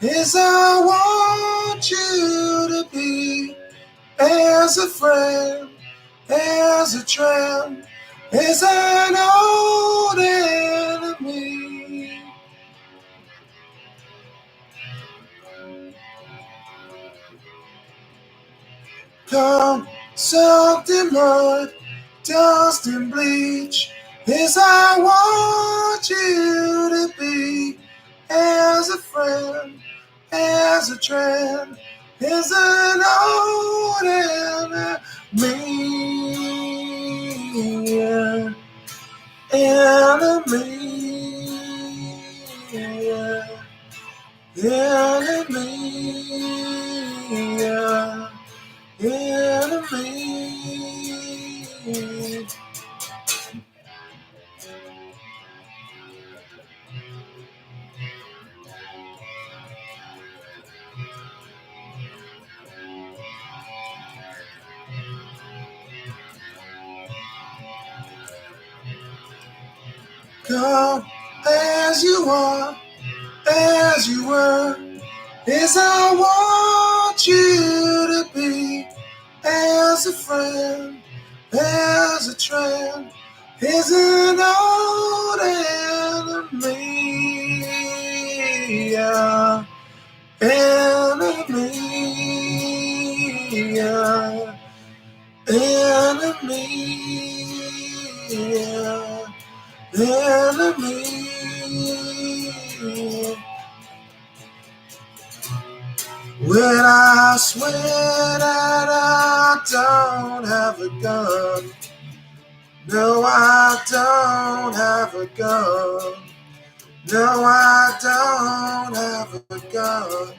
As I want you to be, as a friend, as a friend, as an old enemy. Come, soaked in mud, dust and bleach, as I want you to be, as a friend, as a trend, as an old enemy, enemy, enemy. Come as you are, as you were, as I want you to be, as a friend, as a trend, as an old enemy. enemy, enemy, enemy. When I swear that I don't have a gun, no, I don't have a gun. No, I don't have a gun.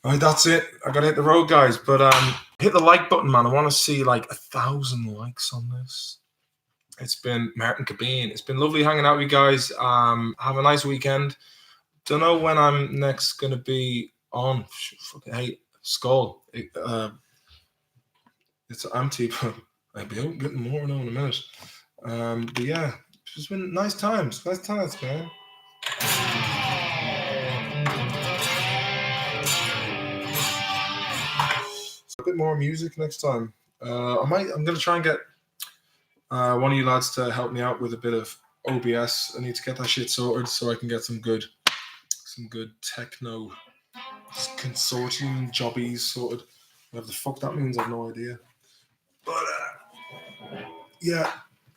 All right, that's it. I gotta hit the road, guys. But hit the like button, man. I want to see like 1,000 likes on this. It's been Martin Cabine. It's been lovely hanging out with you guys. Have a nice weekend. Don't know when I'm next gonna be on. Fucking hate Skull. It's empty, but I'll be out getting more now in a minute. But yeah, it's just been nice times. Nice times, man. A bit more music next time. I'm gonna try and get one of you lads to help me out with a bit of OBS. I need to get that shit sorted so I can get some good techno consortium jobbies sorted. Whatever the fuck that means, I have no idea. But yeah,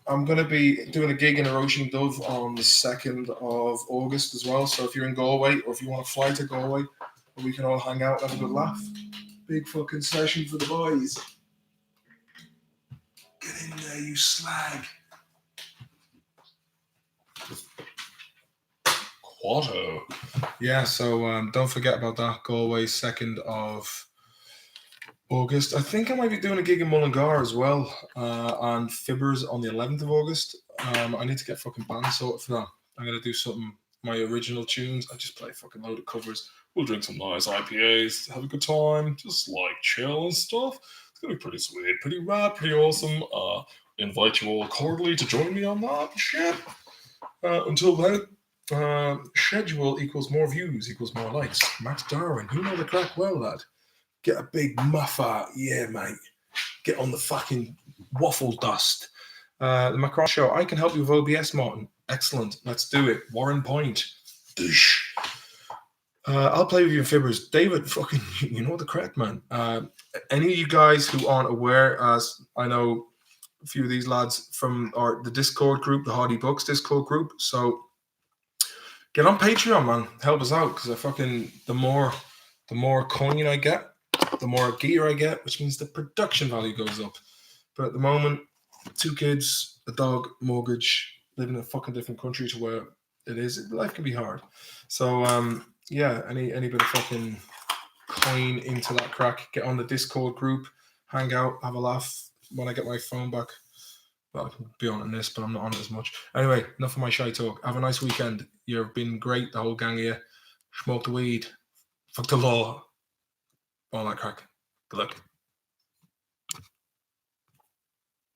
I'm gonna be doing a gig in Erosion Dove on the 2nd of August as well. So if you're in Galway or if you want to fly to Galway, we can all hang out and have a good laugh. Big fucking session for the boys. Get in there, you slag. Quarter. Yeah, so don't forget about that. Galway, 2nd of August. I think I might be doing a gig in Mullingar as well. And Fibbers on the 11th of August. I need to get fucking band sorted for that. I'm going to do something, my original tunes. I just play a fucking load of covers. We'll drink some nice IPAs, have a good time, just like chill and stuff. It's going to be pretty sweet, pretty rad, pretty awesome. Invite you all cordially to join me on that shit. Until then, schedule equals more views equals more likes. Max Darwin, you know the crack well, lad. Get a big muffa, yeah, mate. Get on the fucking waffle dust. The Macron Show, I can help you with OBS, Martin. Excellent, let's do it. Warren Point. Doosh. I'll play with you in Fibbers. David, fucking, you know the crack, man. Any of you guys who aren't aware, as I know a few of these lads from the Discord group, the Hardy Books Discord group, so get on Patreon, man. Help us out, because the more coin I get, the more gear I get, which means the production value goes up. But at the moment, 2 kids, a dog, mortgage, living in a fucking different country to where it is, life can be hard. So yeah, any bit of fucking coin into that crack, get on the Discord group, hang out, have a laugh. When I get my phone back, well, I can be on this, but I'm not on it as much. Anyway, enough of my shy talk. Have a nice weekend. You've been great, the whole gang of you. Smoke the weed, fuck the law, all that crack. Good luck.